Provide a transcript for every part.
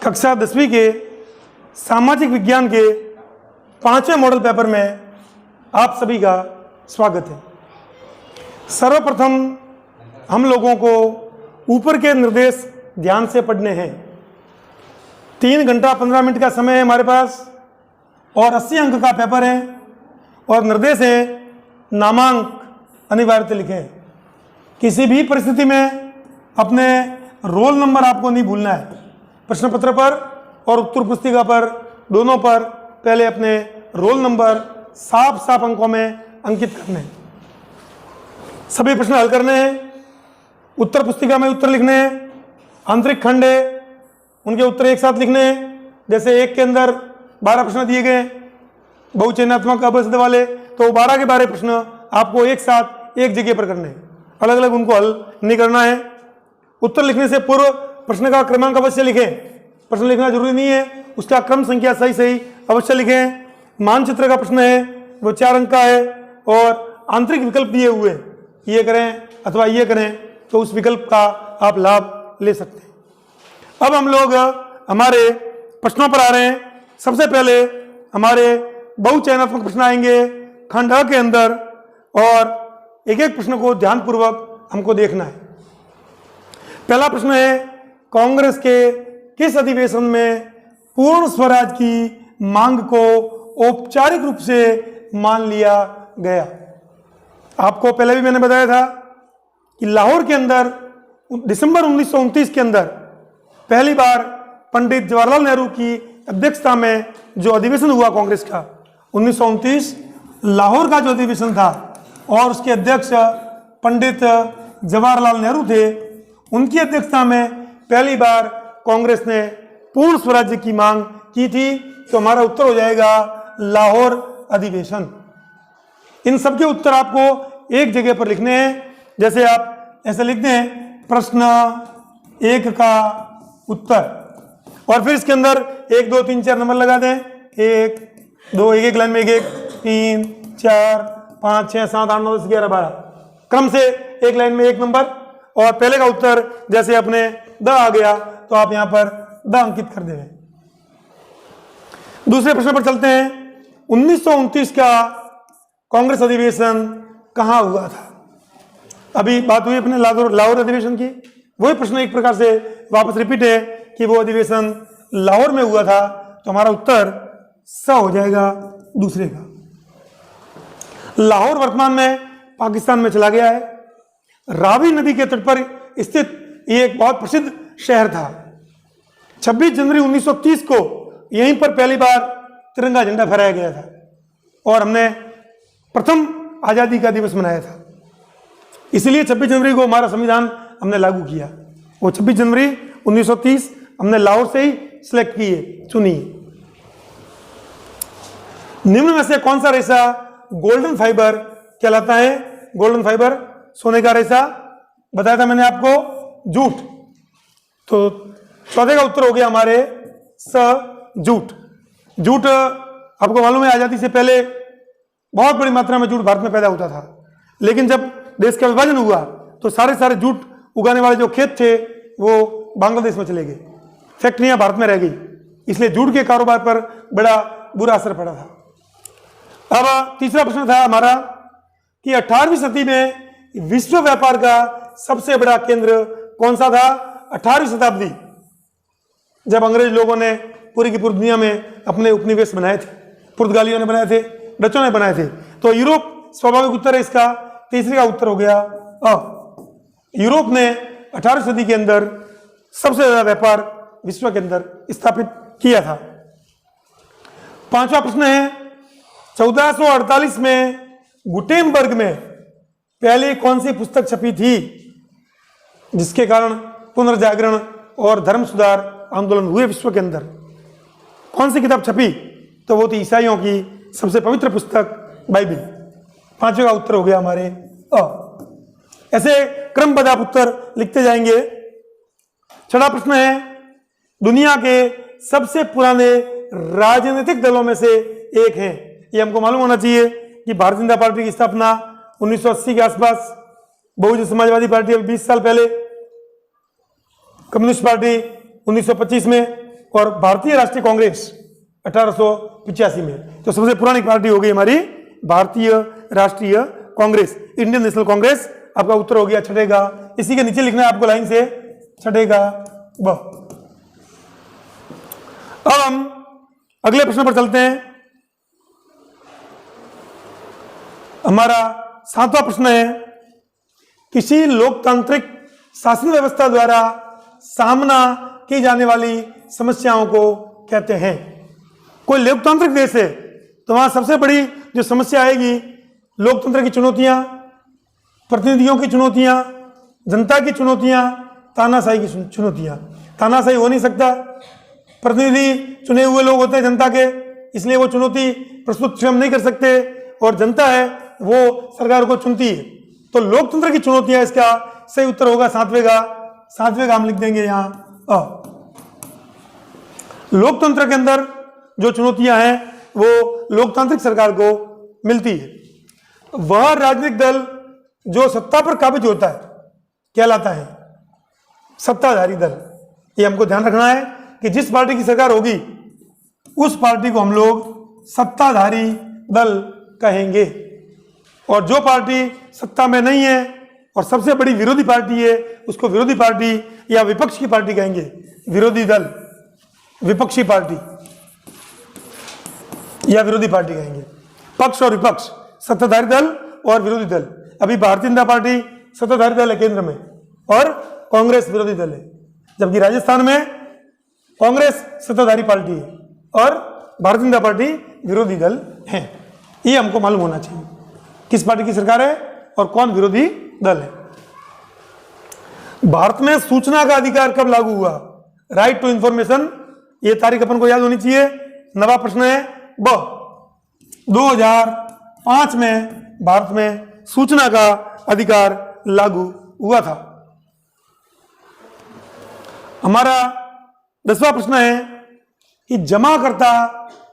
कक्षा 10वीं के सामाजिक विज्ञान के 5वें मॉडल पेपर में आप सभी का स्वागत है। सर्वप्रथम हम लोगों को ऊपर के निर्देश ध्यान से पढ़ने हैं। 3 घंटा 15 मिनट का समय है हमारे पास और 80 अंक का पेपर है और निर्देश है नामांक अनिवार्यता लिखें। किसी भी परिस्थिति में अपने रोल नंबर आपको नहीं भूलना है। प्रश्न पत्र पर और उत्तर पुस्तिका पर दोनों पर पहले अपने रोल नंबर साफ साफ अंकों में अंकित करने हैं। सभी प्रश्न हल करने हैं। उत्तर पुस्तिका में उत्तर लिखने हैं। आंतरिक खंड है उनके उत्तर एक साथ लिखने हैं। जैसे एक के अंदर 12 प्रश्न दिए गए बहुचयनात्मक अबसद वाले, तो 12 के 12 प्रश्न आपको एक साथ एक जगह पर करने हैं, अलग अलग उनको हल नहीं करना है। उत्तर लिखने से पूर्व प्रश्न का क्रमांक अवश्य लिखें। प्रश्न लिखना जरूरी नहीं है, उसका क्रम संख्या सही सही अवश्य लिखें। मानचित्र का प्रश्न है वो 4 अंक का है और आंतरिक विकल्प दिए हुए ये करें अथवा ये करें, तो उस विकल्प का आप लाभ ले सकते हैं। अब हम लोग हमारे प्रश्नों पर आ रहे हैं। सबसे पहले हमारे बहुचयनात्मक प्रश्न आएंगे खंड अ के अंदर और एक एक प्रश्न को ध्यानपूर्वक हमको देखना है। पहला प्रश्न है, कांग्रेस के किस अधिवेशन में पूर्ण स्वराज की मांग को औपचारिक रूप से मान लिया गया? आपको पहले भी मैंने बताया था कि लाहौर के अंदर दिसंबर 1929 के अंदर पहली बार पंडित जवाहरलाल नेहरू की अध्यक्षता में जो अधिवेशन हुआ कांग्रेस का 1929 लाहौर का जो अधिवेशन था और उसके अध्यक्ष पंडित जवाहरलाल नेहरू थे, उनकी अध्यक्षता में पहली बार कांग्रेस ने पूर्ण स्वराज्य की मांग की थी। तो हमारा उत्तर हो जाएगा लाहौर अधिवेशन। इन सब के उत्तर आपको एक जगह पर लिखने हैं। जैसे आप ऐसे लिखते हैं प्रश्न 1 का उत्तर और फिर इसके अंदर 1 2 3 4 नंबर लगा दें। 1 2 एक लाइन में 1 3 4 5 6 7 8 9 10 11 12 क्रम से एक लाइन में 1 नंबर। और पहले का उत्तर जैसे अपने द आ गया तो आप यहां पर द अंकित कर देंगे। दूसरे प्रश्न पर चलते हैं। 1929 का कांग्रेस अधिवेशन कहां हुआ था? अभी बात हुई अपने लाहौर अधिवेशन की, वही प्रश्न एक प्रकार से वापस रिपीट है कि वो अधिवेशन लाहौर में हुआ था। तो हमारा उत्तर स हो जाएगा दूसरे का। लाहौर वर्तमान में पाकिस्तान में चला गया है। रावी नदी के तट पर स्थित ये एक बहुत प्रसिद्ध शहर था। 26 जनवरी 1930 को यहीं पर पहली बार तिरंगा झंडा फहराया गया था और हमने प्रथम आजादी का दिवस मनाया था। इसलिए 26 जनवरी को हमारा संविधान हमने लागू किया। वो 26 जनवरी 1930 हमने लाहौर से ही सिलेक्ट की है, चुनी है। निम्न में से कौन सा रेशा गोल्डन फाइबर कहलाता है? गोल्डन फाइबर सोने का रेशा बताया था मैंने आपको, जूट। तो चौथे का उत्तर हो गया हमारे स जूट। जूट आपको मालूम है आजादी से पहले बहुत बड़ी मात्रा में जूट भारत में पैदा होता था, लेकिन जब देश का विभाजन हुआ तो सारे जूट उगाने वाले जो खेत थे वो बांग्लादेश में चले गए, फैक्ट्रियां भारत में रह गई। इसलिए जूट के कारोबार पर बड़ा बुरा असर पड़ा था। अब तीसरा प्रश्न था हमारा कि 18वीं सदी में विश्व व्यापार का सबसे बड़ा केंद्र कौन सा था? 18वीं शताब्दी, जब अंग्रेज लोगों ने पूरी की पूरी दुनिया में अपने उपनिवेश बनाए थे, पुर्तगालियों ने बनाए थे, डचों ने बनाए थे, तो यूरोप स्वाभाविक उत्तर है इसका। तीसरे का उत्तर हो गया यूरोप ने 18वीं सदी के अंदर सबसे ज्यादा व्यापार विश्व के अंदर स्थापित किया था। पांचवा प्रश्न है, 1448 में गुटेनबर्ग में पहली कौन सी पुस्तक छपी थी जिसके कारण पुनर्जागरण और धर्म सुधार आंदोलन हुए विश्व के अंदर? कौन सी किताब छपी? तो वो थी ईसाइयों की सबसे पवित्र पुस्तक बाइबिल। पांचवें का उत्तर हो गया हमारे ऐसे क्रमबद्ध आप उत्तर लिखते जाएंगे। छठा प्रश्न है, दुनिया के सबसे पुराने राजनीतिक दलों में से एक है। ये हमको मालूम होना चाहिए कि भारतीय जनता पार्टी की स्थापना 1980 के आसपास, बहुजन समाजवादी पार्टी 20 साल पहले, कम्युनिस्ट पार्टी 1925 में, और भारतीय राष्ट्रीय कांग्रेस 1885 में। तो सबसे पुरानी पार्टी हो गई हमारी भारतीय राष्ट्रीय कांग्रेस, इंडियन नेशनल कांग्रेस। आपका उत्तर हो गया छठे का। इसी के नीचे लिखना है आपको लाइन से, छठे का ब। अब हम अगले प्रश्न पर चलते हैं। हमारा 7वां प्रश्न है, किसी लोकतांत्रिक शासन व्यवस्था द्वारा सामना की जाने वाली समस्याओं को कहते हैं। कोई लोकतांत्रिक देश है तो वहां सबसे बड़ी जो समस्या आएगी, लोकतंत्र की चुनौतियां, प्रतिनिधियों की चुनौतियां, जनता की चुनौतियां, तानाशाही की चुनौतियां। तानाशाही हो नहीं सकता, प्रतिनिधि चुने हुए लोग होते हैं जनता के, इसलिए वो चुनौती प्रस्तुत स्वयं नहीं कर सकते, और जनता है वो सरकार को चुनती है। तो लोकतंत्र की चुनौतियां, इसका सही उत्तर होगा 7वें का हम लिख देंगे यहां अ। लोकतंत्र के अंदर जो चुनौतियां हैं वो लोकतांत्रिक सरकार को मिलती है। वह राजनीतिक दल जो सत्ता पर काबिज होता है कहलाता है सत्ताधारी दल। ये हमको ध्यान रखना है कि जिस पार्टी की सरकार होगी उस पार्टी को हम लोग सत्ताधारी दल कहेंगे, और जो पार्टी सत्ता में नहीं है और सबसे बड़ी विरोधी पार्टी है उसको विरोधी पार्टी या विपक्ष की पार्टी कहेंगे। विरोधी दल, विपक्षी पार्टी या विरोधी पार्टी कहेंगे। पक्ष और विपक्ष, सत्ताधारी दल और विरोधी दल। अभी भारतीय जनता पार्टी सत्ताधारी दल है केंद्र में और कांग्रेस विरोधी दल है, जबकि राजस्थान में कांग्रेस सत्ताधारी पार्टी है और भारतीय जनता पार्टी विरोधी दल है। ये हमको मालूम होना चाहिए किस पार्टी की सरकार है और कौन विरोधी दल है। भारत में सूचना का अधिकार कब लागू हुआ? राइट टू इंफॉर्मेशन, ये तारीख अपन को याद होनी चाहिए। 9वां प्रश्न है ब। 2005 में भारत में सूचना का अधिकार लागू हुआ था। हमारा 10वां प्रश्न है कि जमाकर्ता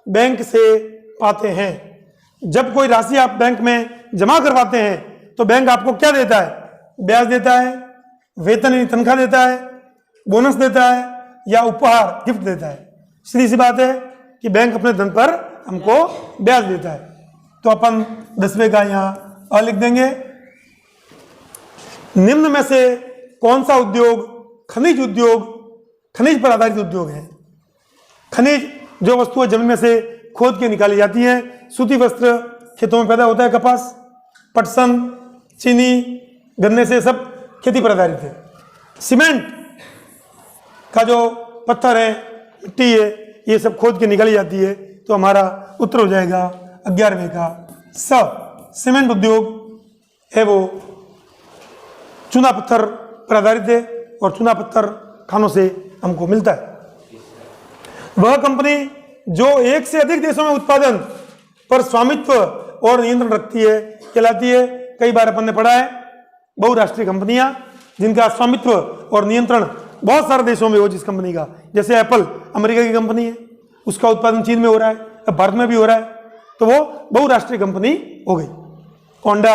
बैंक से पाते हैं। जब कोई राशि आप बैंक में जमा करवाते हैं तो बैंक आपको क्या देता है? ब्याज देता है, वेतन यानी तनख्वाह देता है, बोनस देता है या उपहार गिफ्ट देता है। सीधी सी बात है कि बैंक अपने धन पर हमको ब्याज देता है। तो अपन 10वें का यहाँ अ लिख देंगे। निम्न में से कौन सा उद्योग खनिज पर आधारित उद्योग है? खनिज जो वस्तुएं जमीन में से खोद के निकाली जाती हैं। सूती वस्त्र खेतों में पैदा होता है, कपास, पटसन, चीनी, गन्ने से सब खेती पर आधारित है। सीमेंट का जो पत्थर है, मिट्टी है, ये सब खोद के निकाली जाती है। तो हमारा उत्तर हो जाएगा 11वें का स। सीमेंट उद्योग है वो चूना पत्थर पर आधारित है और चूना पत्थर खानों से हमको मिलता है। वह कंपनी जो एक से अधिक देशों में उत्पादन पर स्वामित्व और नियंत्रण रखती है कहलाती है, कई बार अपन ने पढ़ा है, बहुराष्ट्रीय कंपनियां जिनका स्वामित्व और नियंत्रण बहुत सारे देशों में हो। जिस कंपनी का, जैसे एप्पल अमेरिका की कंपनी है, उसका उत्पादन चीन में हो रहा है, अब भारत में भी हो रहा है, तो वो बहुराष्ट्रीय कंपनी हो गई। होंडा,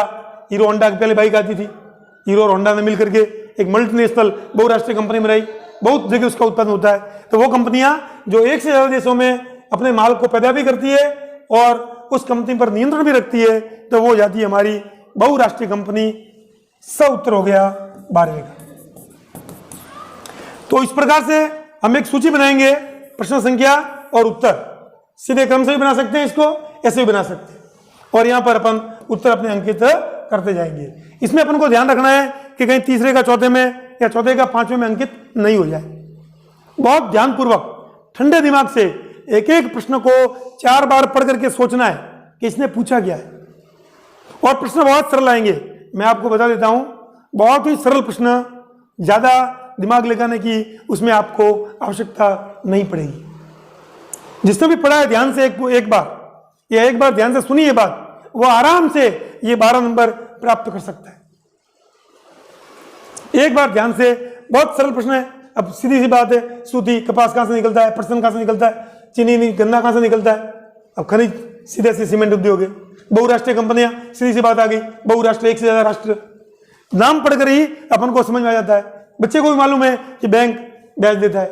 हीरो होंडा की पहले बाइक आती थी, हीरो और होंडा ने मिलकर के एक मल्टीनेशनल बहुराष्ट्रीय कंपनी में रही, बहुत जगह उसका उत्पादन होता है। तो वो कंपनियां जो एक से ज्यादा देशों में अपने माल को पैदा भी करती है और उस कंपनी पर नियंत्रण भी रखती है, तो वो हो जाती है हमारी बहुराष्ट्रीय कंपनी। सब उत्तर हो गया 12वें का। तो इस प्रकार से हम एक सूची बनाएंगे, प्रश्न संख्या और उत्तर। सीधे क्रम से भी बना सकते हैं, इसको ऐसे भी बना सकते हैं, और यहां पर अपन उत्तर अपने अंकित करते जाएंगे। इसमें अपन को ध्यान रखना है कि कहीं तीसरे का चौथे में या चौथे का 5वें में अंकित नहीं हो जाए। बहुत ध्यानपूर्वक ठंडे दिमाग से एक एक प्रश्न को 4 बार पढ़ करके सोचना है कि इसने पूछा क्या है। और प्रश्न बहुत सरल आएंगे, मैं आपको बता देता हूं, बहुत ही सरल प्रश्न, ज्यादा दिमाग लगाने की उसमें आपको आवश्यकता नहीं पड़ेगी। जिसने भी पढ़ा है ध्यान से एक बार ध्यान से सुनिए बात, वो आराम से ये 12 नंबर प्राप्त कर सकता है। एक बार ध्यान से, बहुत सरल प्रश्न है। अब सीधी सी बात है, सूती कपास कहां से निकलता है, पटसन कहां से निकलता है, चीनी गन्ना कहां से निकलता है। अब खनिज सीधे से सीमेंट उद्योग है। बहुराष्ट्रीय कंपनियां, सीधी सी बात आ गई, बहुराष्ट्रीय एक से ज्यादा राष्ट्र। नाम पढ़कर ही अपन को समझ में आ जाता है। बच्चे को भी मालूम है कि बैंक ब्याज देता है,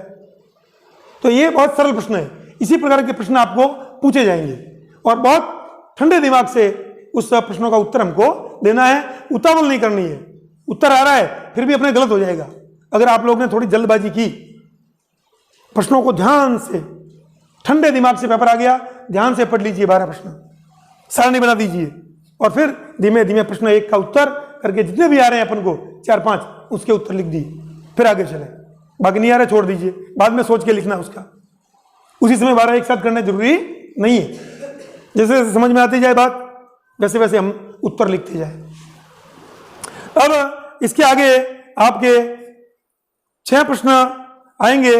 तो ये बहुत सरल प्रश्न है। इसी प्रकार के प्रश्न आपको पूछे जाएंगे और बहुत ठंडे दिमाग से उस प्रश्नों का उत्तर हमको देना है, उतावल नहीं करनी है। उत्तर आ रहा है फिर भी अपने गलत हो जाएगा। अगर आप लोग ने थोड़ी जल्दबाजी की, प्रश्नों को ध्यान से, ठंडे दिमाग से पेपर आ गया, ध्यान से पढ़ लीजिए 12 प्रश्न, सारणी बना दीजिए और फिर धीमे धीमे प्रश्न एक का उत्तर करके जितने भी आ रहे हैं अपन को 4-5 उसके उत्तर लिख दिए, फिर आगे चले। बाकी नहीं आ रहा छोड़ दीजिए, बाद में सोच के लिखना उसका। उसी समय 12 एक साथ करना जरूरी नहीं है। जैसे जैसे समझ में आती जाए बात वैसे वैसे हम उत्तर लिखते जाए। अब इसके आगे आपके 6 प्रश्न आएंगे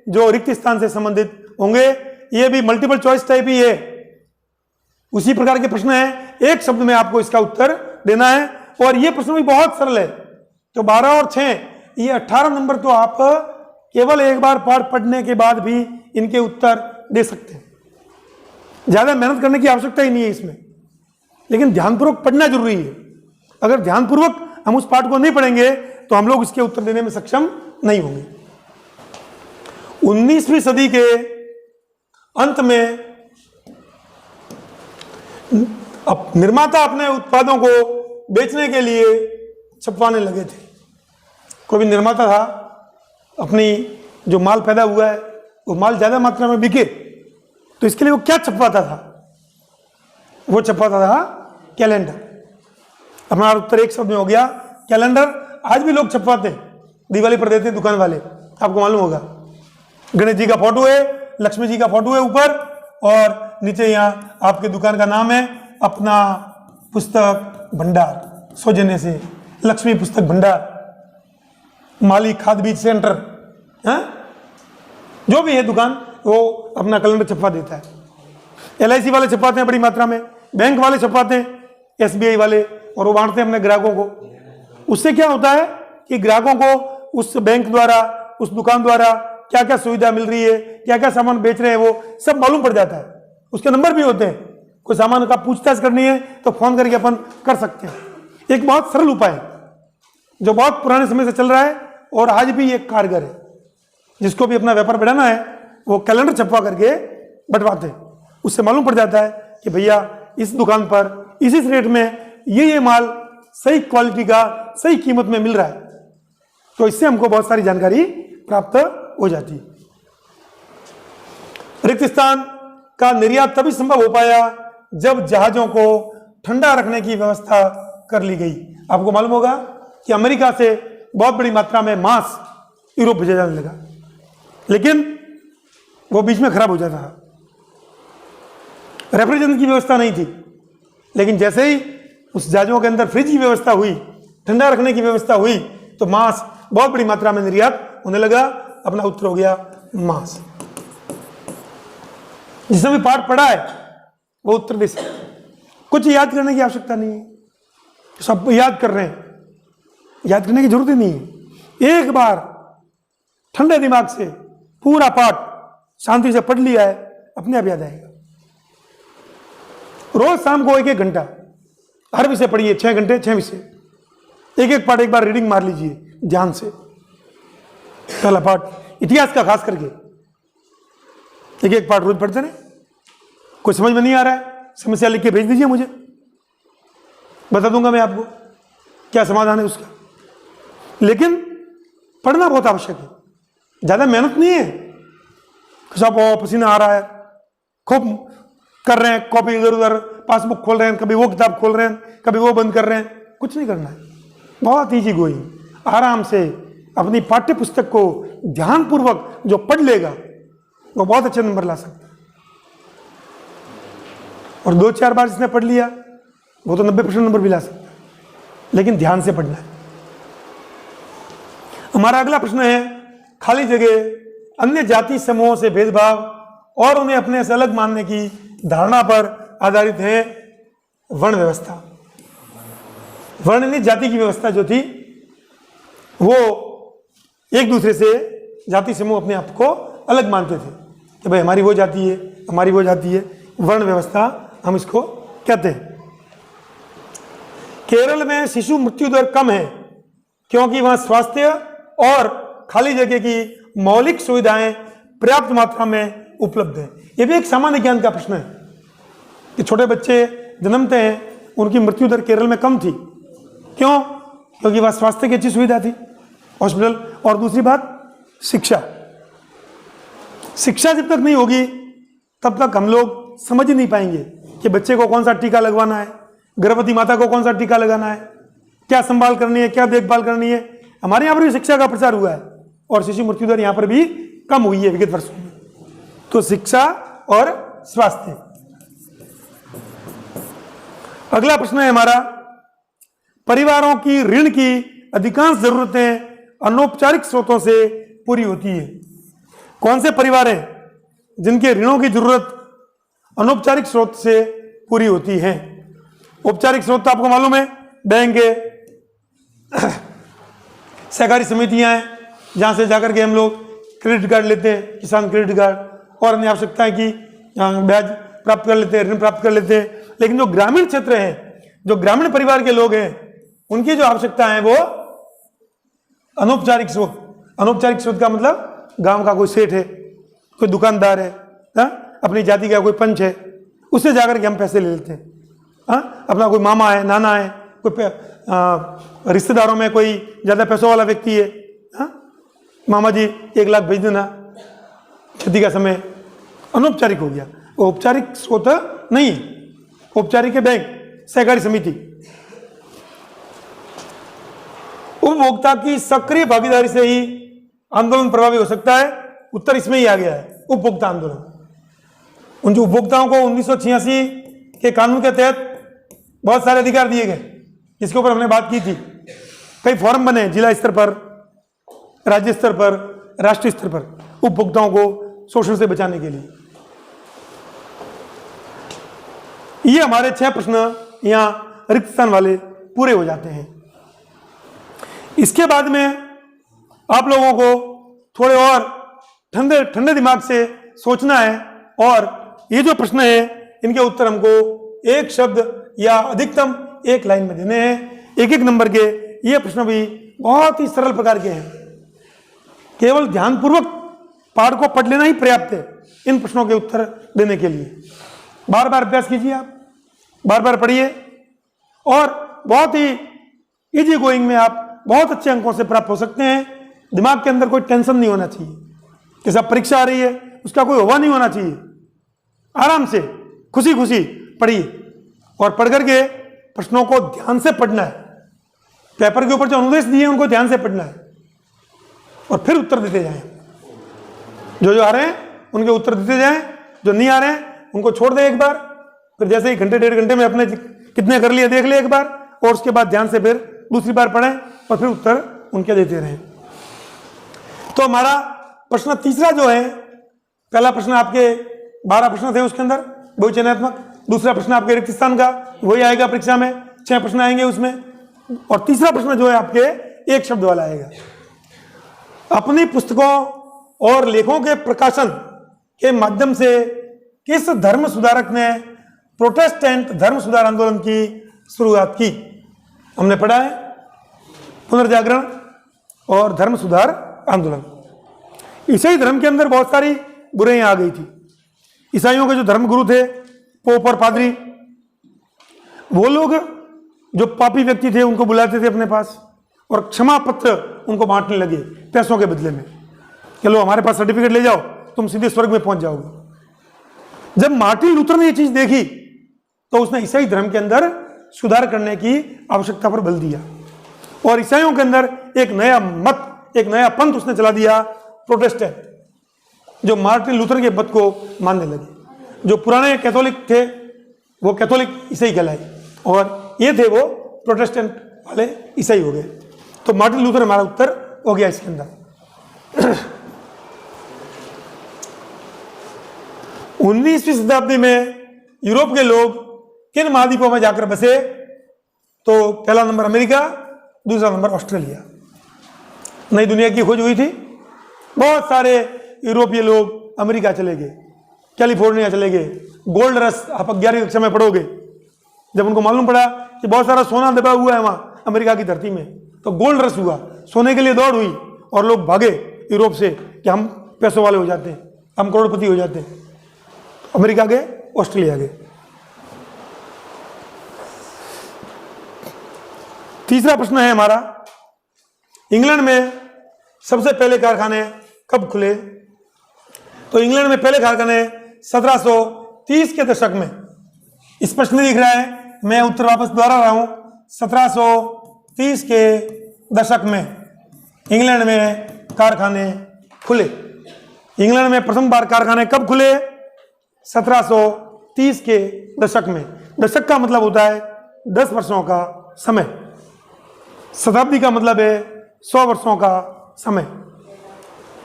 जो रिक्त स्थान से संबंधित होंगे। ये भी मल्टीपल चॉइस टाइप ही है, उसी प्रकार के प्रश्न है। एक शब्द में आपको इसका उत्तर देना है और ये प्रश्न भी बहुत सरल है। तो 12 और 6 ये 18 नंबर तो आप केवल एक बार पाठ पढ़ने के बाद भी इनके उत्तर दे सकते हैं। ज्यादा मेहनत करने की आवश्यकता ही नहीं है इसमें, लेकिन ध्यानपूर्वक पढ़ना जरूरी है। अगर ध्यानपूर्वक हम उस पाठ को नहीं पढ़ेंगे तो हम लोग इसके उत्तर देने में सक्षम नहीं होंगे। 19वीं सदी के अंत में निर्माता अपने उत्पादों को बेचने के लिए छपवाने लगे थे। कोई भी निर्माता था, अपनी जो माल पैदा हुआ है वो माल ज्यादा मात्रा में बिके, तो इसके लिए वो क्या छपवाता था? वो छपवाता था कैलेंडर। हमारा उत्तर एक शब्द में हो गया कैलेंडर। आज भी लोग छपवाते हैं, दिवाली पर देते हैं दुकान वाले, आपको मालूम होगा। गणेश जी का फोटो है, लक्ष्मी जी का फोटो है ऊपर और नीचे यहाँ आपके दुकान का नाम है, अपना पुस्तक भंडार, सौजन्य से लक्ष्मी पुस्तक भंडार, माली खाद बीज सेंटर, जो भी है दुकान वो अपना कैलेंडर छपवा देता है। LIC वाले छपवाते हैं बड़ी मात्रा में, बैंक वाले छपवाते हैं, SBI वाले, और वो बांटते हैं अपने ग्राहकों को। उससे क्या होता है कि ग्राहकों को उस बैंक द्वारा, उस दुकान द्वारा क्या क्या सुविधा मिल रही है, क्या क्या सामान बेच रहे हैं, वो सब मालूम पड़ जाता है। उसके नंबर भी होते हैं। कोई सामान का पूछताछ करनी है तो फोन करके अपन कर सकते हैं। एक बहुत सरल उपाय है जो बहुत पुराने समय से चल रहा है और आज भी एक कारगर है। जिसको भी अपना व्यापार बढ़ाना है वो कैलेंडर छपवा करके बंटवाते हैं। उससे मालूम पड़ जाता है कि भैया इस दुकान पर इस रेट में ये माल सही क्वालिटी का सही कीमत में मिल रहा है। तो इससे हमको बहुत सारी जानकारी प्राप्त हो जाती है। रिक्त स्थान का निर्यात तभी संभव हो पाया जब जहाजों को ठंडा रखने की व्यवस्था कर ली गई। आपको मालूम होगा कि अमेरिका से बहुत बड़ी मात्रा में मांस यूरोप भेजा जाने लगा, लेकिन वो बीच में खराब हो जाता था। रेफ्रिजरेशन की व्यवस्था नहीं थी, लेकिन जैसे ही उस जहाजों के अंदर फ्रिज की व्यवस्था हुई, ठंडा रखने की व्यवस्था हुई, तो मांस बहुत बड़ी मात्रा में निर्यात होने लगा। अपना उत्तर हो गया मांस। जिसने भी पाठ पढ़ा है वो उत्तर दे सकता है। कुछ याद करने की आवश्यकता नहीं है, सब याद कर रहे हैं, याद करने की जरूरत ही नहीं है। एक बार ठंडे दिमाग से पूरा पाठ शांति से पढ़ लिया है, अपने आप याद आएगा। रोज शाम को 1-1 घंटा हर विषय पढ़िए, 6 घंटे 6 विषय, एक पाठ एक बार रीडिंग मार लीजिए ध्यान से। पहला पाठ इतिहास का खास करके एक पाठ रोज पढ़ते रहे। कोई समझ में नहीं आ रहा है, समस्या लिख के भेज दीजिए मुझे, बता दूंगा मैं आपको क्या समाधान है उसका। लेकिन पढ़ना बहुत आवश्यक है, ज्यादा मेहनत नहीं है। सब पसीना आ रहा है, खूब कर रहे हैं, कॉपी इधर उधर पासबुक खोल रहे हैं, कभी वो किताब खोल रहे हैं, कभी वो बंद कर रहे हैं, कुछ नहीं करना है। बहुत ईजी गोइंग, आराम से अपनी पाठ्य पुस्तक को ध्यानपूर्वक जो पढ़ लेगा वो बहुत अच्छे नंबर ला सकता है। और 2-4 बार जिसने पढ़ लिया वो तो 90% नंबर भी ला सकता है, लेकिन ध्यान से पढ़ना है। हमारा अगला प्रश्न है, खाली जगह अन्य जाति समूहों से भेदभाव और उन्हें अपने से अलग मानने की धारणा पर आधारित है वर्ण व्यवस्था। वर्ण ने जाति की व्यवस्था जो थी वो एक दूसरे से जाति समूह अपने आप को अलग मानते थे कि भाई हमारी वो जाति है, हमारी वो जाति है। वर्ण व्यवस्था हम इसको कहते हैं। केरल में शिशु मृत्यु दर कम है क्योंकि वहां स्वास्थ्य और खाली जगह की मौलिक सुविधाएं पर्याप्त मात्रा में उपलब्ध है। यह भी एक सामान्य ज्ञान का प्रश्न है कि छोटे बच्चे जन्मते हैं, उनकी मृत्यु दर केरल में कम थी। क्यों? क्योंकि वह स्वास्थ्य की अच्छी सुविधा थी, हॉस्पिटल। और दूसरी बात, शिक्षा। शिक्षा जब तक नहीं होगी तब तक हम लोग समझ ही नहीं पाएंगे कि बच्चे को कौन सा टीका लगवाना है, गर्भवती माता को कौन सा टीका लगाना है, क्या संभाल करनी है, क्या देखभाल करनी है। हमारे यहाँ पर भी शिक्षा का प्रचार हुआ है और शिशु मृत्यु दर यहाँ पर भी कम हुई है विगत वर्षों में। तो शिक्षा और स्वास्थ्य। अगला प्रश्न है हमारा, परिवारों की ऋण की अधिकांश जरूरतें अनौपचारिक स्रोतों से पूरी होती है। कौन से परिवार हैं जिनके ऋणों की जरूरत अनौपचारिक स्रोत से पूरी होती है? औपचारिक स्रोत तो आपको मालूम है, बैंक है, सहकारी समितियां हैं जहां से जाकर के हम लोग क्रेडिट कार्ड लेते हैं, किसान क्रेडिट कार्ड, और अन्य आवश्यकताएं की ब्याज प्राप्त कर लेते हैं, ऋण प्राप्त कर लेते हैं। लेकिन जो ग्रामीण क्षेत्र हैं, जो ग्रामीण परिवार के लोग हैं, उनकी जो आवश्यकता है वो अनौपचारिक स्रोत। अनौपचारिक स्रोत का मतलब गांव का कोई सेठ है, कोई दुकानदार है, अपनी जाति का कोई पंच है, उससे जाकर के हम पैसे ले लेते हैं। अपना कोई मामा है, नाना है, कोई रिश्तेदारों में कोई ज़्यादा पैसों वाला व्यक्ति है, मामा जी 1 लाख भेज देना खेती का समय। अनौपचारिक हो गया, औपचारिक स्रोत नहीं है। औपचारिक है बैंक, सहकारी समिति। उपभोक्ता की सक्रिय भागीदारी से ही आंदोलन प्रभावी हो सकता है। उत्तर इसमें ही आ गया है, उपभोक्ता आंदोलन। उन जो उपभोक्ताओं को 1986 के कानून के तहत बहुत सारे अधिकार दिए गए, इसके ऊपर हमने बात की थी। कई फोरम बने जिला स्तर पर, राज्य स्तर पर, राष्ट्रीय स्तर पर, उपभोक्ताओं को शोषण से बचाने के लिए। ये हमारे 6 प्रश्न यहाँ रिक्त स्थान वाले पूरे हो जाते हैं। इसके बाद में आप लोगों को थोड़े और ठंडे दिमाग से सोचना है, और ये जो प्रश्न है इनके उत्तर हमको एक शब्द या अधिकतम 1 लाइन में देने हैं। 1-1 नंबर के ये प्रश्न भी बहुत ही सरल प्रकार के हैं। केवल ध्यानपूर्वक पाठ को पढ़ लेना ही पर्याप्त है इन प्रश्नों के उत्तर देने के लिए। बार बार अभ्यास कीजिए, आप बार बार पढ़िए, और बहुत ही इजी गोइंग में आप बहुत अच्छे अंकों से प्राप्त हो सकते हैं। दिमाग के अंदर कोई टेंशन नहीं होना चाहिए कि सब परीक्षा आ रही है, उसका कोई हवा नहीं होना चाहिए। आराम से खुशी खुशी पढ़िए, और पढ़ करके प्रश्नों को ध्यान से पढ़ना है। पेपर के ऊपर जो अनुदेश दिए उनको ध्यान से पढ़ना है, और फिर उत्तर देते जाएं। जो आ रहे हैं उनके उत्तर देते जाएं, जो नहीं आ रहे हैं उनको छोड़ दें एक बार। फिर जैसे ही घंटे 1.5 घंटे में अपने कितने कर लिए देख लिए एक बार, और उसके बाद ध्यान से फिर दूसरी बार पढ़ें, और फिर उत्तर उनके देते रहें। तो हमारा प्रश्न तीसरा जो है, पहला प्रश्न आपके 12 प्रश्न थे उसके अंदर बहुचयनात्मक, दूसरा प्रश्न आपके रिक्त स्थान का वही आएगा परीक्षा में, 6 प्रश्न आएंगे उसमें, और तीसरा प्रश्न जो है आपके 1 शब्द वाला आएगा। अपनी पुस्तकों और लेखों के प्रकाशन के माध्यम से किस धर्म सुधारक ने प्रोटेस्टेंट धर्म सुधार आंदोलन की शुरुआत की? हमने पढ़ा है पुनर्जागरण और धर्म सुधार आंदोलन। ईसाई धर्म के अंदर बहुत सारी बुराइयां आ गई थी। ईसाइयों के जो धर्मगुरु थे, पोप और पादरी, वो लोग जो पापी व्यक्ति थे उनको बुलाते थे अपने पास, और क्षमा पत्र उनको बांटने लगे पैसों के बदले में, कि लो हमारे पास सर्टिफिकेट ले जाओ, तुम सीधे स्वर्ग में पहुंच जाओगे। जब मार्टिन लूथर ने ये चीज देखी तो उसने ईसाई धर्म के अंदर सुधार करने की आवश्यकता पर बल दिया, और ईसाइयों के अंदर एक नया मत, एक नया पंथ उसने चला दिया, प्रोटेस्टेंट, जो मार्टिन लूथर के मत को मानने लगे। जो पुराने कैथोलिक थे वो कैथोलिक ईसाई कहलाए, और ये थे वो प्रोटेस्टेंट वाले ईसाई हो गए। तो मार्टिन लूथर हमारा उत्तर हो गया इसके अंदर। 19वीं शताब्दी में यूरोप के लोग किन महाद्वीपों में जाकर बसे? तो पहला नंबर अमेरिका, दूसरा नंबर ऑस्ट्रेलिया। नई दुनिया की खोज हुई थी, बहुत सारे यूरोपीय लोग अमेरिका चले गए, कैलिफोर्निया चले गए। गोल्ड रश आप 11वीं कक्षा में पढ़ोगे। जब उनको मालूम पड़ा कि बहुत सारा सोना दबा हुआ है वहां अमेरिका की धरती में, तो गोल्ड रश हुआ, सोने के लिए दौड़ हुई, और लोग भागे यूरोप से कि हम पैसों वाले हो जाते हैं। हम करोड़पति हो जाते हैं। अमेरिका गए, ऑस्ट्रेलिया गए। तीसरा प्रश्न है हमारा, इंग्लैंड में सबसे पहले कारखाने कब खुले? तो इंग्लैंड में पहले कारखाने 1730 के दशक में। इस प्रश्न में दिख रहा है, मैं उत्तर वापस दोहरा रहा हूं। 1730 के दशक में इंग्लैंड में कारखाने खुले। इंग्लैंड में प्रथम बार कारखाने कब खुले? 1730 के दशक में। दशक का मतलब होता है 10 वर्षों का समय। शताब्दी का मतलब है 100 वर्षों का समय।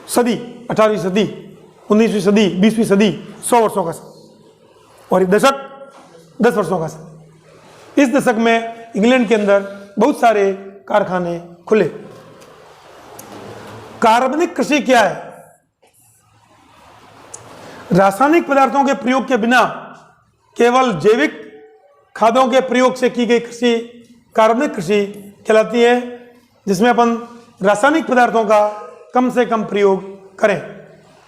सदी, 18वीं सदी, 19वीं सदी, 20वीं सदी, 100 वर्षों का समय। और ये दशक 10 वर्षों का समय। इस दशक में इंग्लैंड के अंदर बहुत सारे कारखाने खुले। कार्बनिक कृषि क्या है? रासायनिक पदार्थों के प्रयोग के बिना केवल जैविक खादों के प्रयोग से की गई कृषि कार्बनिक कृषि कहलाती है, जिसमें अपन रासायनिक पदार्थों का कम से कम प्रयोग करें।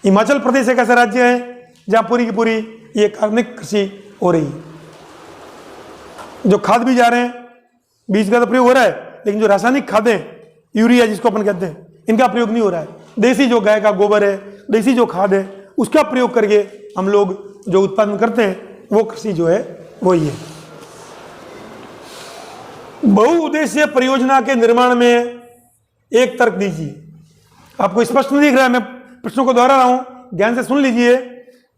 हिमाचल प्रदेश एक ऐसा राज्य है जहां पूरी की पूरी ये कार्बनिक कृषि हो रही है। जो खाद भी जा रहे हैं, बीज का तो प्रयोग हो रहा है, लेकिन जो रासायनिक खादें, यूरिया जिसको अपन कहते हैं, इनका प्रयोग नहीं हो रहा है। देसी जो गाय का गोबर है, देसी जो खाद है, उसका प्रयोग करके हम लोग जो उत्पादन करते हैं, वो कृषि जो है वही है। बहुउद्देशीय परियोजना के निर्माण में एक तर्क दीजिए। आपको स्पष्ट नहीं दिख रहा है, मैं प्रश्नों को दोहरा रहा हूं, ध्यान से सुन लीजिए।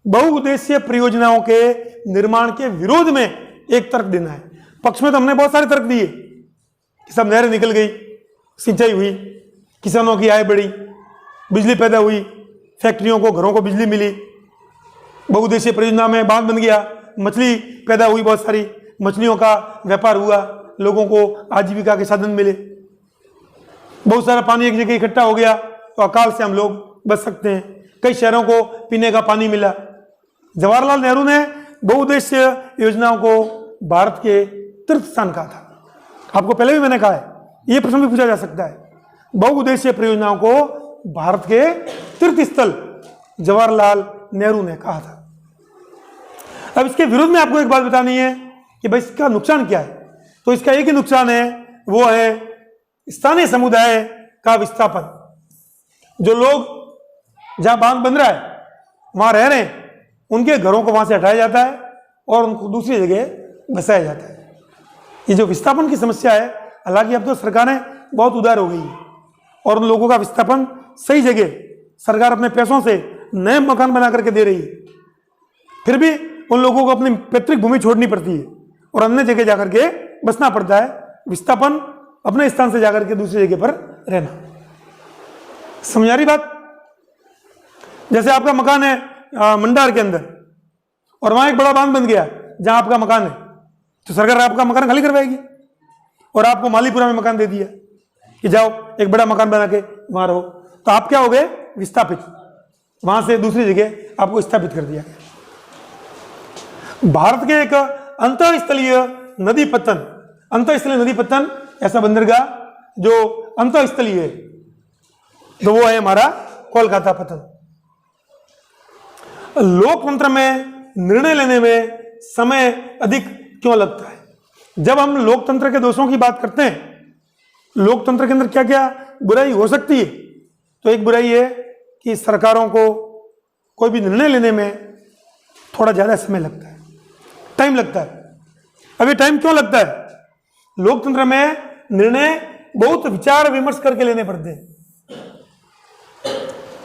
बहुउद्देशीय परियोजनाओं के निर्माण के विरोध में एक तर्क देना है। पक्ष में तो हमने बहुत सारे तर्क दिए कि सब नहरें निकल गई, सिंचाई हुई, किसानों की आय बढ़ी, बिजली पैदा हुई, फैक्ट्रियों को, घरों को बिजली मिली, बहुउद्देशीय परियोजना में बांध बन गया, मछली पैदा हुई, बहुत सारी मछलियों का व्यापार हुआ, लोगों को आजीविका के साधन मिले, बहुत सारा पानी एक जगह इकट्ठा हो गया तो अकाल से हम लोग बच सकते हैं, कई शहरों को पीने का पानी मिला। जवाहरलाल नेहरू ने बहुउद्देशीय योजनाओं को भारत के तीर्थ स्थान कहा था। आपको पहले भी मैंने कहा है, यह प्रश्न भी पूछा जा सकता है। बहुउद्देशीय परियोजनाओं को भारत के तीर्थ स्थल जवाहरलाल नेहरू ने कहा था। अब इसके विरोध में आपको एक बात बतानी है कि भाई इसका नुकसान क्या है। तो इसका एक ही नुकसान है, वो है स्थानीय समुदाय का विस्थापन। जो लोग जहां बांध बन रहा है वहां रह रहे हैं, उनके घरों को वहां से हटाया जाता है और उनको दूसरी जगह बसाया जाता है। ये जो विस्थापन की समस्या है, हालांकि अब तो सरकारें बहुत उदार हो गई है और उन लोगों का विस्थापन सही जगह सरकार अपने पैसों से नए मकान बना करके दे रही है, फिर भी उन लोगों को अपनी पैतृक भूमि छोड़नी पड़ती है और अन्य जगह जाकर के बसना पड़ता है। विस्थापन, अपने स्थान से जाकर के दूसरी जगह पर रहना। समझ आ रही बात? जैसे आपका मकान है मंडार के अंदर और वहां एक बड़ा बांध बन गया जहां आपका मकान है, तो सरकार आपका मकान खाली करवाएगी और आपको मालीपुरा में मकान दे दिया कि जाओ एक बड़ा मकान बना के वहां रहो, तो आप क्या हो गए? विस्थापित। वहां से दूसरी जगह आपको स्थापित कर दिया गया। भारत के एक अंतःस्थलीय नदी पत्तन ऐसा बंदरगाह जो अंतःस्थलीय है, तो वो है हमारा कोलकाता पत्तन। लोकतंत्र में निर्णय लेने में समय अधिक क्यों लगता है? जब हम लोकतंत्र के दोषों की बात करते हैं, लोकतंत्र के अंदर क्या क्या बुराई हो सकती है, तो एक बुराई है कि सरकारों को कोई भी निर्णय लेने में थोड़ा ज्यादा समय लगता है, टाइम लगता है। अब ये टाइम क्यों लगता है? लोकतंत्र में निर्णय बहुत विचार विमर्श करके लेने पड़ते हैं।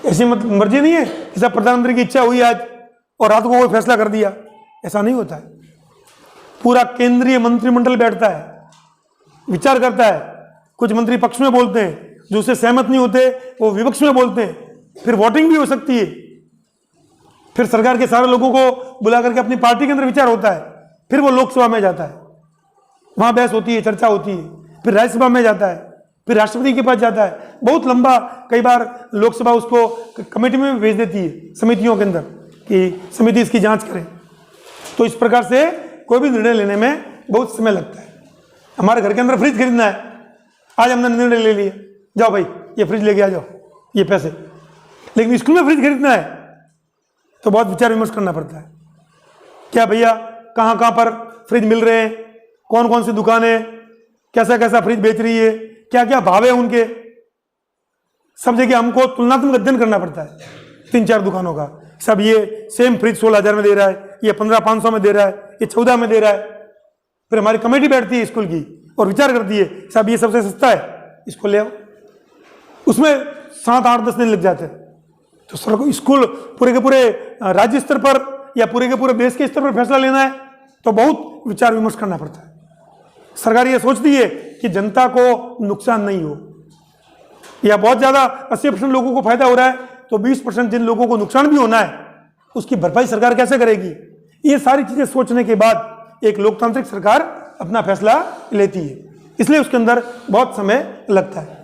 ऐसी मर्जी नहीं है कि सब प्रधानमंत्री की इच्छा हुई आज और रात को कोई फैसला कर दिया, ऐसा नहीं होता है। पूरा केंद्रीय मंत्रिमंडल बैठता है, विचार करता है, कुछ मंत्री पक्ष में बोलते हैं, जो उससे सहमत नहीं होते वो विपक्ष में बोलते हैं, फिर वोटिंग भी हो सकती है, फिर सरकार के सारे लोगों को बुला करके अपनी पार्टी के अंदर विचार होता है, फिर वो लोकसभा में जाता है, वहां बहस होती है, चर्चा होती है, फिर राज्यसभा में जाता है, फिर राष्ट्रपति के पास जाता है, बहुत लंबा। कई बार लोकसभा उसको कमेटी में भेज देती है, समितियों के अंदर, कि समिति इसकी जांच करे। तो इस प्रकार से कोई भी निर्णय लेने में बहुत समय लगता है। हमारे घर के अंदर फ्रिज खरीदना है, आज हमने निर्णय ले लिया, जाओ भाई ये फ्रिज लेके आ जाओ, ये पैसे। लेकिन स्कूल में फ्रिज खरीदना है तो बहुत विचार विमर्श करना पड़ता है। क्या भैया कहाँ कहाँ पर फ्रिज मिल रहे हैं, कौन कौन सी दुकानें कैसा कैसा फ्रिज बेच रही है, क्या क्या भाव है उनके, सब जगह हमको तुलनात्मक अध्ययन करना पड़ता है 3-4 दुकानों का। सब ये सेम फ्रिज 16,000 में दे रहा है, ये 15,500 में दे रहा है, ये 14 में दे रहा है। फिर हमारी कमेटी बैठती है स्कूल की और विचार करती है साहब ये सबसे सस्ता है, इसको ले आओ। उसमें 7-8-10 दिन लग जाते हैं। तो सर को स्कूल पूरे के पूरे राज्य स्तर पर या पूरे के पूरे देश के स्तर पर फैसला लेना है तो बहुत विचार विमर्श करना पड़ता है। सरकार ये सोचती है कि जनता को नुकसान नहीं हो, या बहुत ज़्यादा 80% लोगों को फायदा हो रहा है तो 20% जिन लोगों को नुकसान भी होना है उसकी भरपाई सरकार कैसे करेगी। ये सारी चीज़ें सोचने के बाद एक लोकतांत्रिक सरकार अपना फैसला लेती है, इसलिए उसके अंदर बहुत समय लगता है।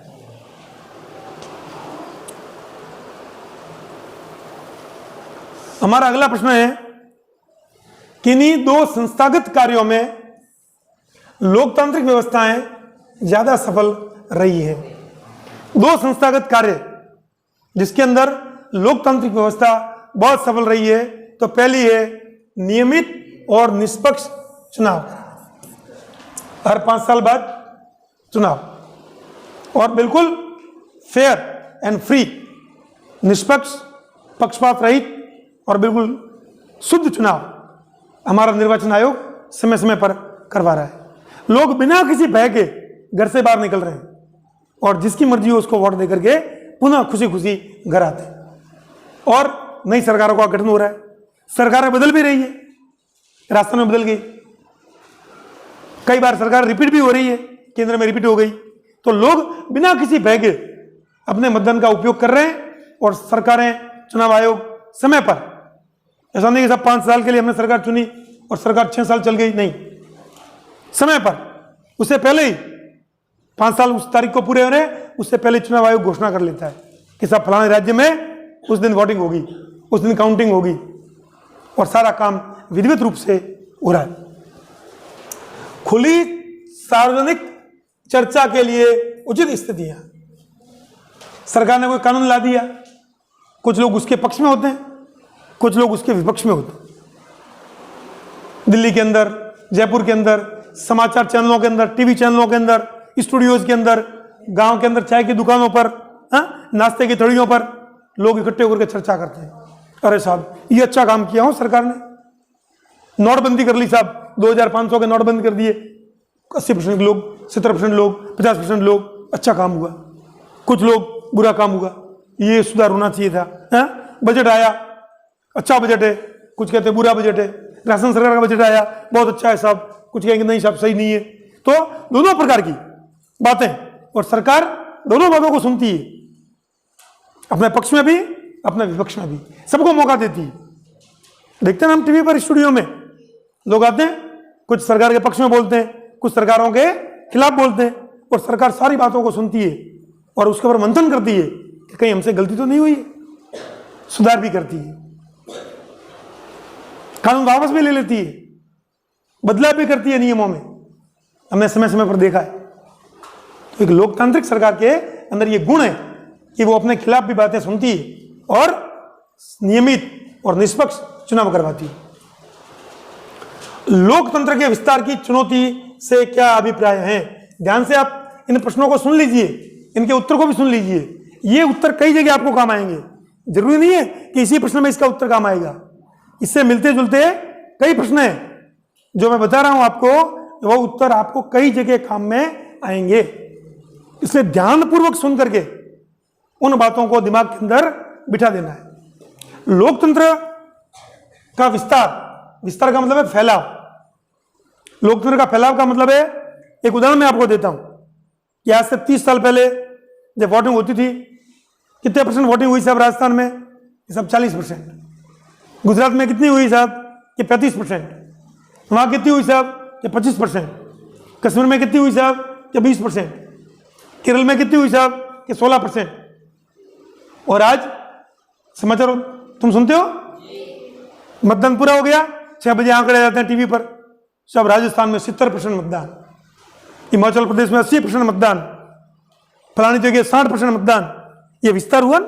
हमारा अगला प्रश्न है, किन्हीं 2 संस्थागत कार्यों में लोकतांत्रिक व्यवस्थाएं ज्यादा सफल रही है। 2 संस्थागत कार्य जिसके अंदर लोकतांत्रिक व्यवस्था बहुत सफल रही है, तो पहली है नियमित और निष्पक्ष चुनाव, हर 5 साल बाद चुनाव, और बिल्कुल फेयर एंड फ्री, निष्पक्ष, पक्षपात रहित और बिल्कुल शुद्ध चुनाव हमारा निर्वाचन आयोग समय समय पर करवा रहा है। लोग बिना किसी भय के घर से बाहर निकल रहे हैं और जिसकी मर्जी हो उसको वोट देकर के पुनः खुशी खुशी घर आते हैं। और नई सरकारों का गठन हो रहा है, सरकारें बदल भी रही है, राजस्थान में बदल गई, कई बार सरकार रिपीट भी हो रही है, केंद्र में रिपीट हो गई। तो लोग बिना किसी भय के अपने मतदान का उपयोग कर रहे हैं और सरकारें, चुनाव आयोग समय पर, ऐसा नहीं कि सब 5 साल के लिए हमने सरकार चुनी और सरकार 6 साल चल गई, नहीं, समय पर, उससे पहले ही 5 साल उस तारीख को पूरे हो रहे उससे पहले चुनाव आयोग घोषणा कर लेता है कि सब फलाने राज्य में उस दिन वोटिंग होगी, उस दिन काउंटिंग होगी, और सारा काम विधिवत रूप से हो रहा है। खुली सार्वजनिक चर्चा के लिए उचित स्थितियां, सरकार ने कोई कानून ला दिया, कुछ लोग उसके पक्ष में होते हैं, कुछ लोग उसके विपक्ष में होते हैं। दिल्ली के अंदर, जयपुर के अंदर, समाचार चैनलों के अंदर, टीवी चैनलों के अंदर, स्टूडियोज के अंदर, गांव के अंदर चाय की दुकानों पर, नाश्ते की थड़ियों पर लोग इकट्ठे होकर के चर्चा करते हैं, अरे साहब ये अच्छा काम किया हो सरकार ने, नोटबंदी कर ली साहब, 2,500 के नोटबंदी कर दिए, 80% लोग, 70% लोग, 50% लोग, अच्छा काम हुआ, कुछ लोग बुरा काम हुआ, ये सुधार होना चाहिए था। बजट आया, अच्छा बजट है, कुछ कहते बुरा बजट है। राजस्थान सरकार का बजट आया, बहुत अच्छा है साहब, कुछ कहेंगे नहीं साहब सही नहीं है। तो दोनों प्रकार की बातें, और सरकार दोनों बातों को सुनती है, अपने पक्ष में भी, अपने विपक्ष में भी, सबको मौका देती है। देखते हैं हम टीवी पर, स्टूडियो में लोग आते हैं, कुछ सरकार के पक्ष में बोलते हैं, कुछ सरकारों के खिलाफ बोलते हैं, और सरकार सारी बातों को सुनती है और उसके ऊपर मंथन करती है कि कहीं हमसे गलती तो नहीं हुई है, सुधार भी करती है, कानून वापस भी ले लेती है, बदलाव भी करती है नियमों में, हमने समय समय पर देखा है। तो एक लोकतांत्रिक सरकार के अंदर ये गुण है कि वो अपने खिलाफ भी बातें सुनती है और नियमित और निष्पक्ष चुनाव करवाती है। लोकतंत्र के विस्तार की चुनौती से क्या अभिप्राय है? ध्यान से आप इन प्रश्नों को सुन लीजिए, इनके उत्तर को भी सुन लीजिए। ये उत्तर कई जगह आपको काम आएंगे, जरूरी नहीं है कि इसी प्रश्न में इसका उत्तर काम आएगा। इससे मिलते जुलते कई प्रश्न हैं जो मैं बता रहा हूं आपको, वो उत्तर आपको कई जगह काम में आएंगे। इसलिए ध्यानपूर्वक सुन करके उन बातों को दिमाग के अंदर बिठा देना है। लोकतंत्र का विस्तार, विस्तार का मतलब है फैलाव। लोकतंत्र का फैलाव का मतलब है, एक उदाहरण मैं आपको देता हूं कि आज से 30 साल पहले जब वोटिंग होती थी, कितने परसेंट वोटिंग हुई साहब राजस्थान में? सब 40%। गुजरात में कितनी हुई साहब? कि 35%। वहां कितनी हुई साहब? कि 25%। कश्मीर में कितनी हुई साहब? कि 20%। केरल में कितनी हुई साहब? कि 16%। और आज समाचार तुम सुनते हो, मतदान पूरा हो गया, 6 बजे आंकड़े जाते हैं टीवी पर, सब राजस्थान में 70% मतदान, हिमाचल प्रदेश में 80% मतदान, फलानी जगह 60% मतदान। ये विस्तार हुआ,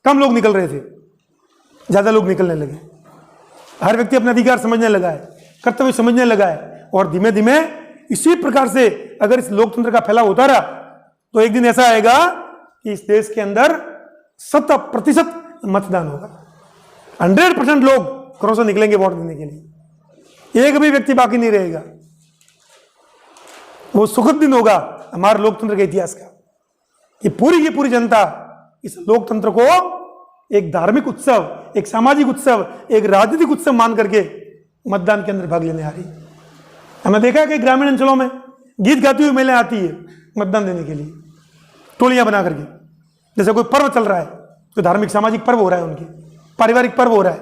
कम लोग निकल रहे थे। ज़्यादा लोग निकलने लगे। हर व्यक्ति अपना अधिकार समझने लगा है, कर्तव्य समझने लगा है, और धीमे धीमे इसी प्रकार से अगर इस लोकतंत्र का फैलाव होता रहा तो एक दिन ऐसा आएगा कि इस देश के अंदर 100% मतदान होगा। 100% लोग घरों से निकलेंगे वोट देने के लिए, एक भी व्यक्ति बाकी नहीं रहेगा। वो सुखद दिन होगा हमारे लोकतंत्र के इतिहास का, कि पूरी की पूरी जनता इस लोकतंत्र को एक धार्मिक उत्सव, एक सामाजिक उत्सव, एक राजनीतिक उत्सव मान करके मतदान के अंदर भाग लेने आ रही है। हमने देखा है कि ग्रामीण अंचलों में गीत गाती हुई महिलाएं आती है मतदान देने के लिए, टोलियां बना करके। जैसे कोई पर्व चल रहा है, तो धार्मिक सामाजिक पर्व हो रहा है, उनके पारिवारिक पर्व हो रहा है,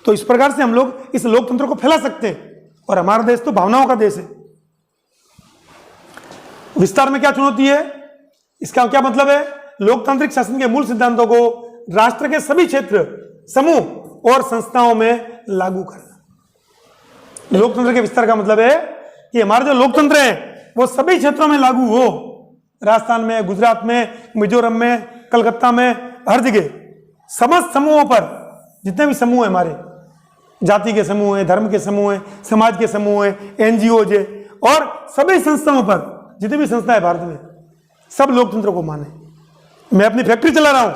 तो इस प्रकार से हम लोग इस लोकतंत्र को फैला सकते हैं। और हमारा देश तो भावनाओं का देश है। विस्तार में क्या चुनौती है, इसका क्या मतलब है? लोकतांत्रिक शासन के मूल सिद्धांतों को राष्ट्र के सभी क्षेत्र, समूह और संस्थाओं में लागू करना। लोकतंत्र के विस्तार का मतलब है कि हमारे जो लोकतंत्र है वो सभी क्षेत्रों में लागू हो। राजस्थान में, गुजरात में, मिजोरम में, कलकत्ता में, हर जगह समस्त समूहों पर, जितने भी समूह है हमारे, जाति के समूह है, धर्म के समूह है, समाज के समूह है, एनजीओ है, और सभी संस्थाओं पर, जितनी भी संस्था है भारत में, सब लोकतंत्र को माने। मैं अपनी फैक्ट्री चला रहा हूं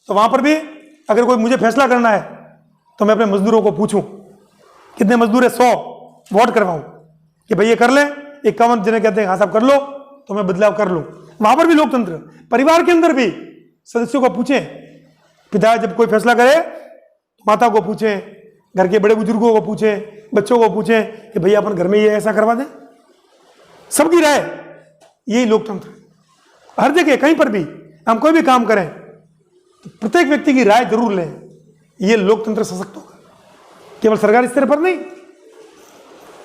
तो वहां पर भी अगर कोई मुझे फैसला करना है तो मैं अपने मजदूरों को पूछूं कितने मजदूर है, 100 वोट करवाऊं कि भाई ये कर ले। 51 जिन्हें कहते हैं हाँ साहब कर लो, तो मैं बदलाव कर लूं। वहां पर भी लोकतंत्र। परिवार के अंदर भी सदस्यों को पूछें, पिता जब कोई फैसला करे माता को पूछें, घर के बड़े बुजुर्गों को पूछें, बच्चों को पूछें कि भैया अपन घर में ये ऐसा करवा दें। सबकी राय, यही लोकतंत्र। हर जगह कहीं पर भी हम कोई भी काम करें तो प्रत्येक व्यक्ति की राय जरूर लें, ये लोकतंत्र सशक्त होगा। केवल सरकारी स्तर पर नहीं,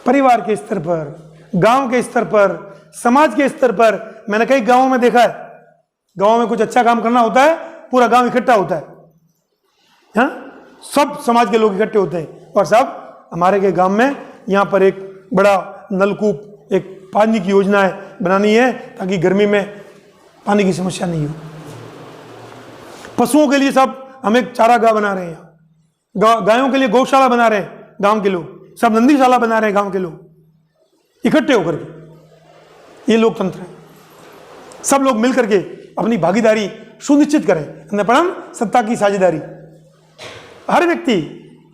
परिवार के स्तर पर, गांव के स्तर पर, समाज के स्तर पर। मैंने कई गांवों में देखा है, गांव में कुछ अच्छा काम करना होता है, पूरा गांव इकट्ठा होता है, हाँ? सब समाज के लोग इकट्ठे होते हैं और सब हमारे के गांव में यहाँ पर एक बड़ा नलकूप, एक पानी की योजना है, बनानी है ताकि गर्मी में पानी की समस्या नहीं हो। पशुओं के लिए सब हम एक चारागाह बना रहे हैं, गायों के लिए गौशाला बना रहे हैं गांव के लोग, सब नंदीशाला बना रहे हैं गांव के लोग इकट्ठे होकर के। ये लोकतंत्र है। सब लोग मिलकर के अपनी भागीदारी सुनिश्चित करें। अन्नपूर्णा सत्ता की साझेदारी। हर व्यक्ति,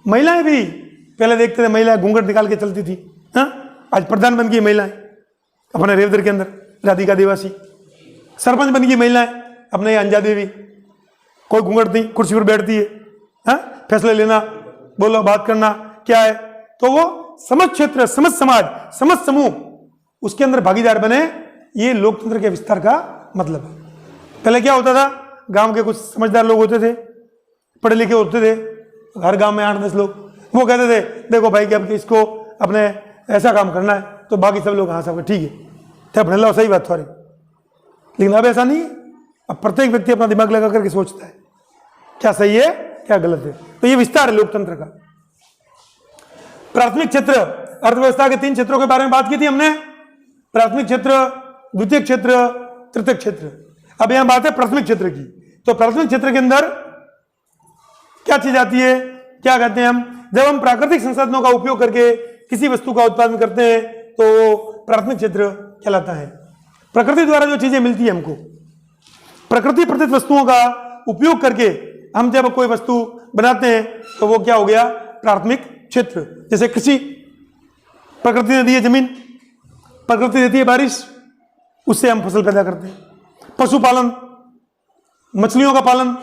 महिलाएं भी पहले देखते थे महिलाएं घूंघट निकाल के चलती थी, हाँ? आज प्रधान बन गई महिलाएं अपने रेवदर के अंदर, राधिका देवासी। सरपंच बन गई महिलाएं अपने अंजा देवी, कोई घूंघट नहीं, कुर्सी पर बैठती है, हाँ? फैसले लेना, बोलो, बात करना क्या है, तो वो समस्त क्षेत्र, समस्त समाज, समस्त समूह उसके अंदर भागीदार बने। ये लोकतंत्र के विस्तार का मतलब है। पहले क्या होता था, गांव के कुछ समझदार लोग होते थे, पढ़े लिखे होते थे, हर गांव में 8-10 लोग, वो कहते थे देखो भाई कि अब इसको अपने ऐसा काम करना है, तो बाकी सब लोग हाँ सब ठीक है, थे अपने लो, सही बात थोड़ी। लेकिन अब ऐसा नहीं है। अब प्रत्येक व्यक्ति अपना दिमाग लगा करके सोचता है क्या सही है क्या गलत है। तो ये विस्तार है लोकतंत्र का। प्राथमिक क्षेत्र, अर्थव्यवस्था के 3 क्षेत्रों के बारे में बात की थी हमने, प्राथमिक क्षेत्र, द्वितीय क्षेत्र, तृतीय क्षेत्र। अब यहां बात है प्राथमिक क्षेत्र की। तो प्राथमिक क्षेत्र के अंदर क्या चीज आती है, क्या कहते हैं हम, जब हम प्राकृतिक संसाधनों का उपयोग करके किसी वस्तु का उत्पादन करते हैं तो प्राथमिक क्षेत्र कहलाता है। प्रकृति द्वारा जो चीजें मिलती है हमको, प्रकृति प्रदत्त वस्तुओं का उपयोग करके हम जब कोई वस्तु बनाते हैं तो वो क्या हो गया, प्राथमिक क्षेत्र। जैसे कृषि, प्रकृति ने दी है जमीन, प्रकृति देती है बारिश, उससे हम फसल पैदा करते हैं। पशुपालन, मछलियों का पालन,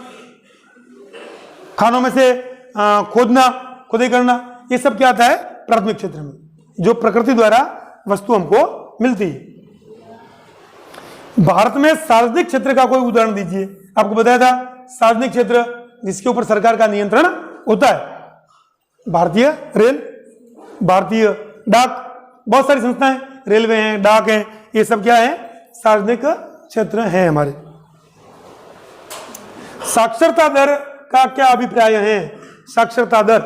खानों में से खोदना, खुदाई करना, ये सब क्या आता है प्राथमिक क्षेत्र में, जो प्रकृति द्वारा वस्तु हमको मिलती है। भारत में सार्वजनिक क्षेत्र का कोई उदाहरण दीजिए। आपको बताया था सार्वजनिक क्षेत्र जिसके ऊपर सरकार का नियंत्रण होता है, भारतीय रेल, भारतीय डाक, बहुत सारी संस्थाएं, रेलवे हैं, डाक हैं, ये सब क्या है, सार्वजनिक क्षेत्र हैं हमारे। साक्षरता दर का क्या अभिप्राय है? साक्षरता दर,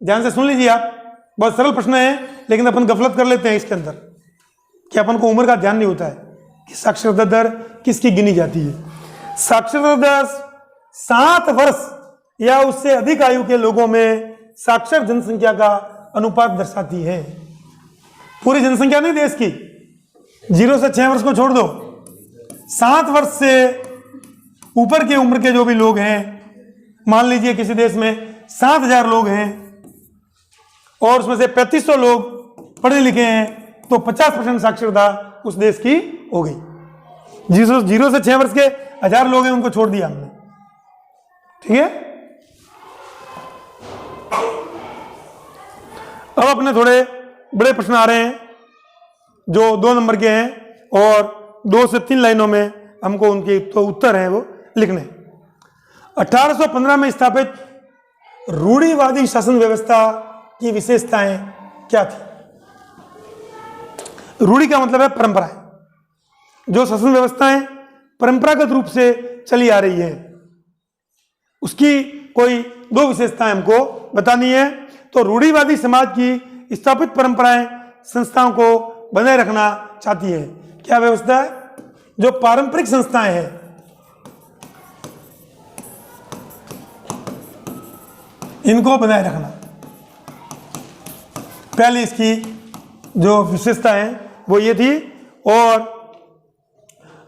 ध्यान से सुन लीजिए आप, बहुत सरल प्रश्न है, लेकिन अपन गफलत कर लेते हैं इसके अंदर कि अपन को उम्र का ध्यान नहीं होता है कि साक्षरता दर किसकी गिनी जाती है। साक्षरता दर 7 वर्ष या उससे अधिक आयु के लोगों में साक्षर जनसंख्या का अनुपात दर्शाती है। पूरी जनसंख्या नहीं देश की, 0 से 6 वर्ष को छोड़ दो, 7 वर्ष से ऊपर के उम्र के जो भी लोग हैं, मान लीजिए किसी देश में 7,000 लोग हैं और उसमें से 3500 लोग पढ़े लिखे हैं, तो 50% साक्षरता उस देश की हो गई। 0 से 6 वर्ष के 1000 लोग हैं, उनको छोड़ दिया हमने। ठीक है, अब अपने थोड़े बड़े प्रश्न आ रहे हैं जो 2 नंबर के हैं और 2 से 3 लाइनों में हमको उनके तो उत्तर हैं वो लिखने। 1815 में स्थापित रूढ़िवादी शासन व्यवस्था की विशेषताएं क्या थी? रूढ़ि का मतलब है परंपराएं। जो शासन व्यवस्थाएं परंपरागत रूप से चली आ रही है, उसकी कोई 2 विशेषताएं हमको बतानी है। तो रूढ़िवादी समाज की स्थापित परंपराएं संस्थाओं को बनाए रखना चाहती है। क्या व्यवस्था है? जो पारंपरिक संस्थाएं हैं, इनको बनाए रखना। पहले इसकी जो विशेषता है वो ये थी। और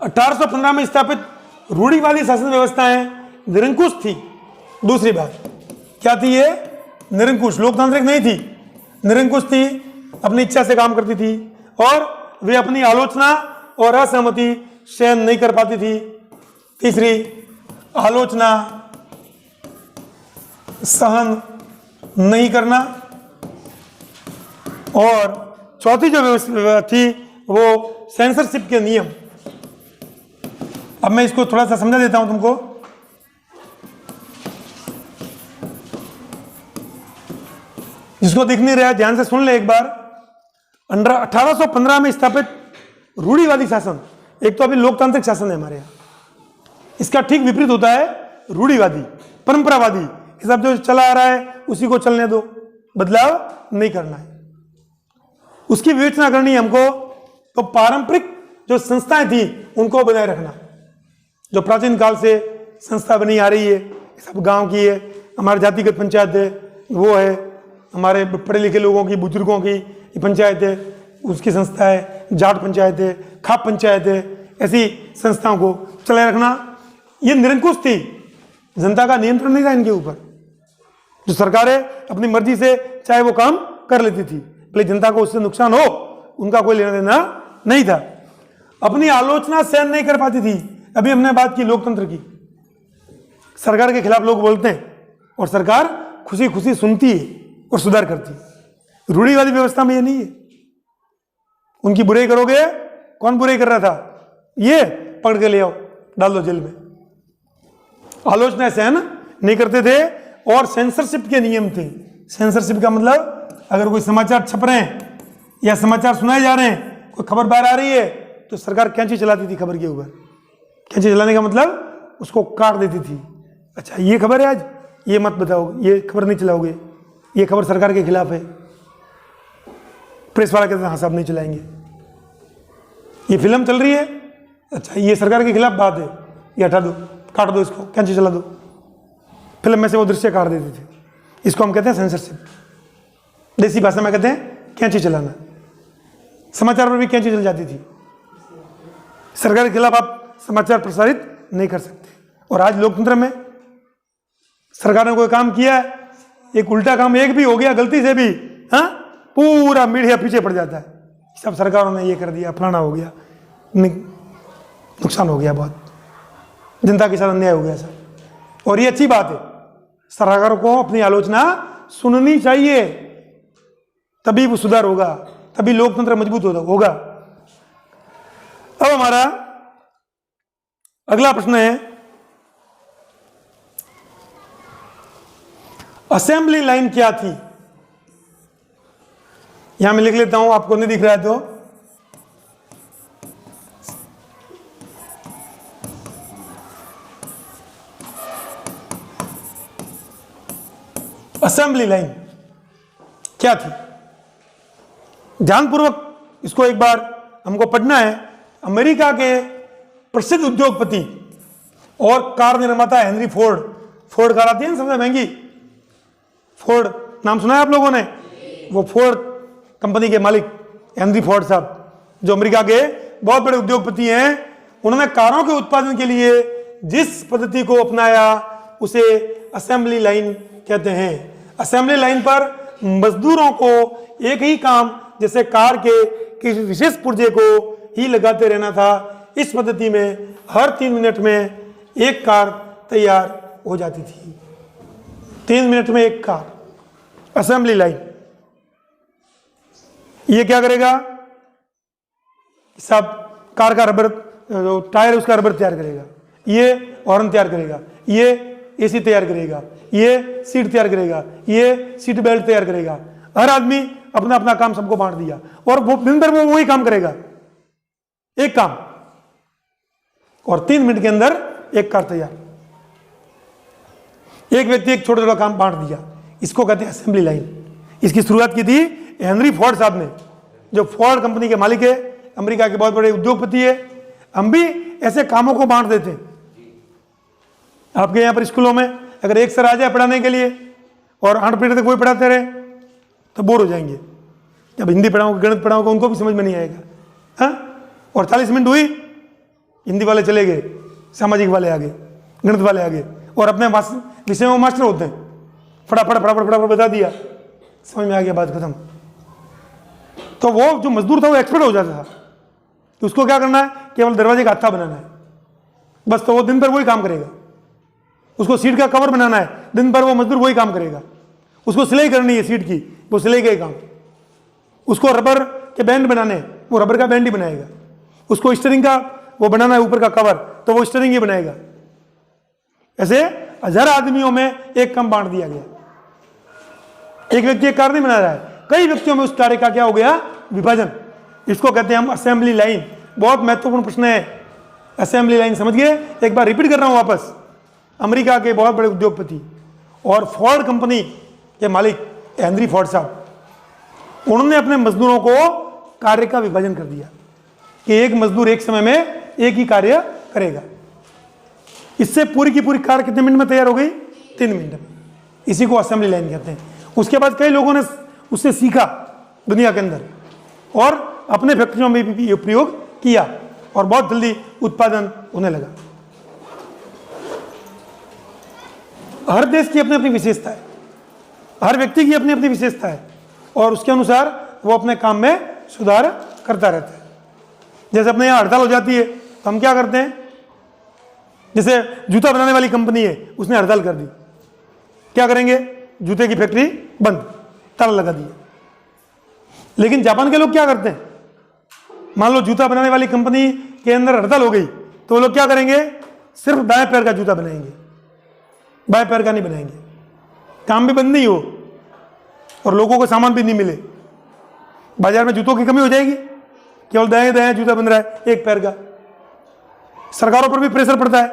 1815 में स्थापित रूढ़िवादी शासन व्यवस्थाएं निरंकुश थी। दूसरी बात क्या थी? ये निरंकुश, लोकतांत्रिक नहीं थी, निरंकुश थी, अपनी इच्छा से काम करती थी और वे अपनी आलोचना और असहमति सहन नहीं कर पाती थी। तीसरी, आलोचना सहन नहीं करना। और चौथी जो व्यवस्था थी वो सेंसरशिप के नियम। अब मैं इसको थोड़ा सा समझा देता हूं तुमको। जिसको दिख नहीं रहा है ध्यान से सुन ले एक बार। 1815 में स्थापित रूढ़िवादी शासन, एक तो अभी लोकतांत्रिक शासन है हमारे यहाँ, इसका ठीक विपरीत होता है रूढ़िवादी, परंपरावादी। सब जो चला आ रहा है उसी को चलने दो, बदलाव नहीं करना है। उसकी विवेचना करनी है हमको। तो पारंपरिक जो संस्थाएं थी उनको बनाए रखना। जो प्राचीन काल से संस्था बनी आ रही है, सब गांव की है, हमारी जातिगत पंचायत है, वो है हमारे पढ़े लिखे लोगों की, बुजुर्गों की पंचायत है, उसकी संस्था है, जाट पंचायत है, खाप पंचायत है, ऐसी संस्थाओं को चलाए रखना। ये निरंकुश थी, जनता का नियंत्रण नहीं था इनके ऊपर। जो सरकारें अपनी मर्जी से चाहे वो काम कर लेती थी, भले जनता को उससे नुकसान हो, उनका कोई लेना देना नहीं था। अपनी आलोचना सहन नहीं कर पाती थी। अभी हमने बात की लोकतंत्र की। सरकार के खिलाफ लोग बोलते हैं और सरकार खुशी खुशी सुनती है और सुधार करती है। रूढ़िवादी व्यवस्था में ये नहीं है। उनकी बुराई करोगे, कौन बुराई कर रहा था? ये पकड़ के ले आओ, डाल दो जेल में। आलोचना सहन नहीं करते थे और सेंसरशिप के नियम थे। सेंसरशिप का मतलब अगर कोई समाचार छप रहे हैं या समाचार सुनाए जा रहे हैं, कोई खबर बाहर आ रही है, तो सरकार कैंची चलाती थी खबर के ऊपर। कैंची चलाने का मतलब उसको काट देती थी। अच्छा ये खबर है आज, ये मत बताओ, ये खबर नहीं चलाओगे, ये खबर सरकार के खिलाफ है। प्रेस वाला कहते हैं हाँ साहब नहीं चलाएंगे। ये फिल्म चल रही है, अच्छा ये सरकार के खिलाफ बात है, ये हटा दो, काट दो, इसको कैंची चला दो। फिल्म में से वो दृश्य काट देते थे। इसको हम कहते हैं सेंसरशिप। देसी भाषा में कहते हैं कैंची चलाना। समाचार पर भी कैंची चल जाती थी। सरकार के खिलाफ आप समाचार प्रसारित नहीं कर सकते। और आज लोकतंत्र में सरकार ने कोई काम किया है, एक उल्टा काम एक भी हो गया गलती से भी, हाँ पूरा मीडिया पीछे पड़ जाता है। सब सरकारों ने ये कर दिया, फलाना हो गया, नुकसान हो गया, बहुत जनता के साथ अन्याय हो गया सब। और ये अच्छी बात है, सरकारों को अपनी आलोचना सुननी चाहिए, तभी वो सुधार होगा, तभी लोकतंत्र मजबूत होगा। अब हमारा अगला प्रश्न है, असेंबली लाइन क्या थी? यहां मैं लिख लेता हूं, आपको नहीं दिख रहा है तो। असेंबली लाइन क्या थी? ध्यानपूर्वक इसको एक बार हमको पढ़ना है। अमेरिका के प्रसिद्ध उद्योगपति और कार निर्माता हेनरी फोर्ड फोर्ड कार आती है ना सबसे महंगी, फोर्ड, नाम सुना है आप लोगों ने? वो फोर्ड कंपनी के मालिक हेनरी फोर्ड साहब, जो अमेरिका के बहुत बड़े उद्योगपति हैं, उन्होंने कारों के उत्पादन के लिए जिस पद्धति को अपनाया उसे असेंबली लाइन कहते हैं। असेंबली लाइन पर मजदूरों को एक ही काम, जैसे कार के किसी विशेष पुर्जे को ही लगाते रहना था। इस पद्धति में हर 3 मिनट में एक कार तैयार हो जाती थी। 3 मिनट में एक कार, असेंबली लाइन। ये क्या करेगा? सब कार का रबर, जो टायर है उसका रबर तैयार करेगा, ये हॉर्न तैयार करेगा, ये एसी तैयार करेगा, ये सीट तैयार करेगा, ये सीट बेल्ट तैयार करेगा। हर आदमी अपना अपना काम सबको बांट दिया और वो दिन भर वो वही काम करेगा, एक काम, और 3 मिनट के अंदर एक कार तैयार। एक व्यक्ति एक छोटा छोटा काम बांट दिया, इसको कहते हैं असेंबली लाइन। इसकी शुरुआत की थी हेनरी फोर्ड साहब ने, जो फोर्ड कंपनी के मालिक है, अमेरिका के बहुत बड़े उद्योगपति है। हम भी ऐसे कामों को बांट देते हैं। आपके यहाँ पर स्कूलों में अगर एक सर आ जाए पढ़ाने के लिए और 8 पीरियड तक वही पढ़ाते रहे तो बोर हो जाएंगे। जब हिंदी पढ़ाओगे, गणित पढ़ाओगे, उनको भी समझ में नहीं आएगा। हाँ, और 40 मिनट हुई, हिंदी वाले चले गए, सामाजिक वाले आगे, गणित वाले आगे, और अपने विषय में मास्टर होते हैं। फटाफट फटाफट फटाफट बता दिया, समझ में आ गया, बात खत्म। तो वो जो मजदूर था वो एक्सपर्ट हो जाता था कि उसको क्या करना है, केवल दरवाजे का हत्था बनाना है बस। तो वो दिन भर वही काम करेगा। उसको सीट का कवर बनाना है, दिन भर वो मजदूर वही काम करेगा। उसको सिलाई करनी है सीट की, वो सिलाई का ही काम। उसको रबर के बैंड बनाने हैं, वो रबर का बैंड ही बनाएगा। उसको स्टीयरिंग का वो बनाना है ऊपर का कवर, तो वो स्टीयरिंग ही बनाएगा। ऐसे 1000 आदमियों में एक काम बांट दिया गया। एक व्यक्ति एक कार नहीं बना रहा है, कई व्यक्तियों में उस कार्य का क्या हो गया, विभाजन। इसको कहते हैं हम असेंबली लाइन। बहुत महत्वपूर्ण प्रश्न है, असेंबली लाइन समझ गए? एक बार रिपीट कर रहा हूं वापस। अमेरिका के बहुत बड़े उद्योगपति और फोर्ड कंपनी के मालिक हेनरी फोर्ड साहब, उन्होंने अपने मजदूरों को कार्य का विभाजन कर दिया कि एक मजदूर एक समय में एक ही कार्य करेगा। इससे पूरी की पूरी कार कितने मिनट में तैयार हो गई? 3 मिनट में। इसी को असेंबली लाइन कहते हैं। उसके बाद कई लोगों ने उससे सीखा दुनिया के अंदर और अपने फैक्ट्रियों में भी प्रयोग किया और बहुत जल्दी उत्पादन होने लगा। हर देश की अपनी अपनी विशेषता है, हर व्यक्ति की अपनी अपनी विशेषता है और उसके अनुसार वो अपने काम में सुधार करता रहता है। जैसे अपने यहाँ हड़ताल हो जाती है तो हम क्या करते हैं? जैसे जूता बनाने वाली कंपनी है, उसने हड़ताल कर दी, क्या करेंगे? जूते की फैक्ट्री बंद, ताला लगा दिया। लेकिन जापान के लोग क्या करते हैं? मान लो जूता बनाने वाली कंपनी के अंदर हड़ताल हो गई तो वो लोग क्या करेंगे? सिर्फ दाएं पैर का जूता बनाएंगे, बाएं पैर का नहीं बनाएंगे। काम भी बंद नहीं हो और लोगों को सामान भी नहीं मिले, बाजार में जूतों की कमी हो जाएगी। केवल दाएं दाएं जूता बन रहा है एक पैर का। सरकारों पर भी प्रेशर पड़ता है,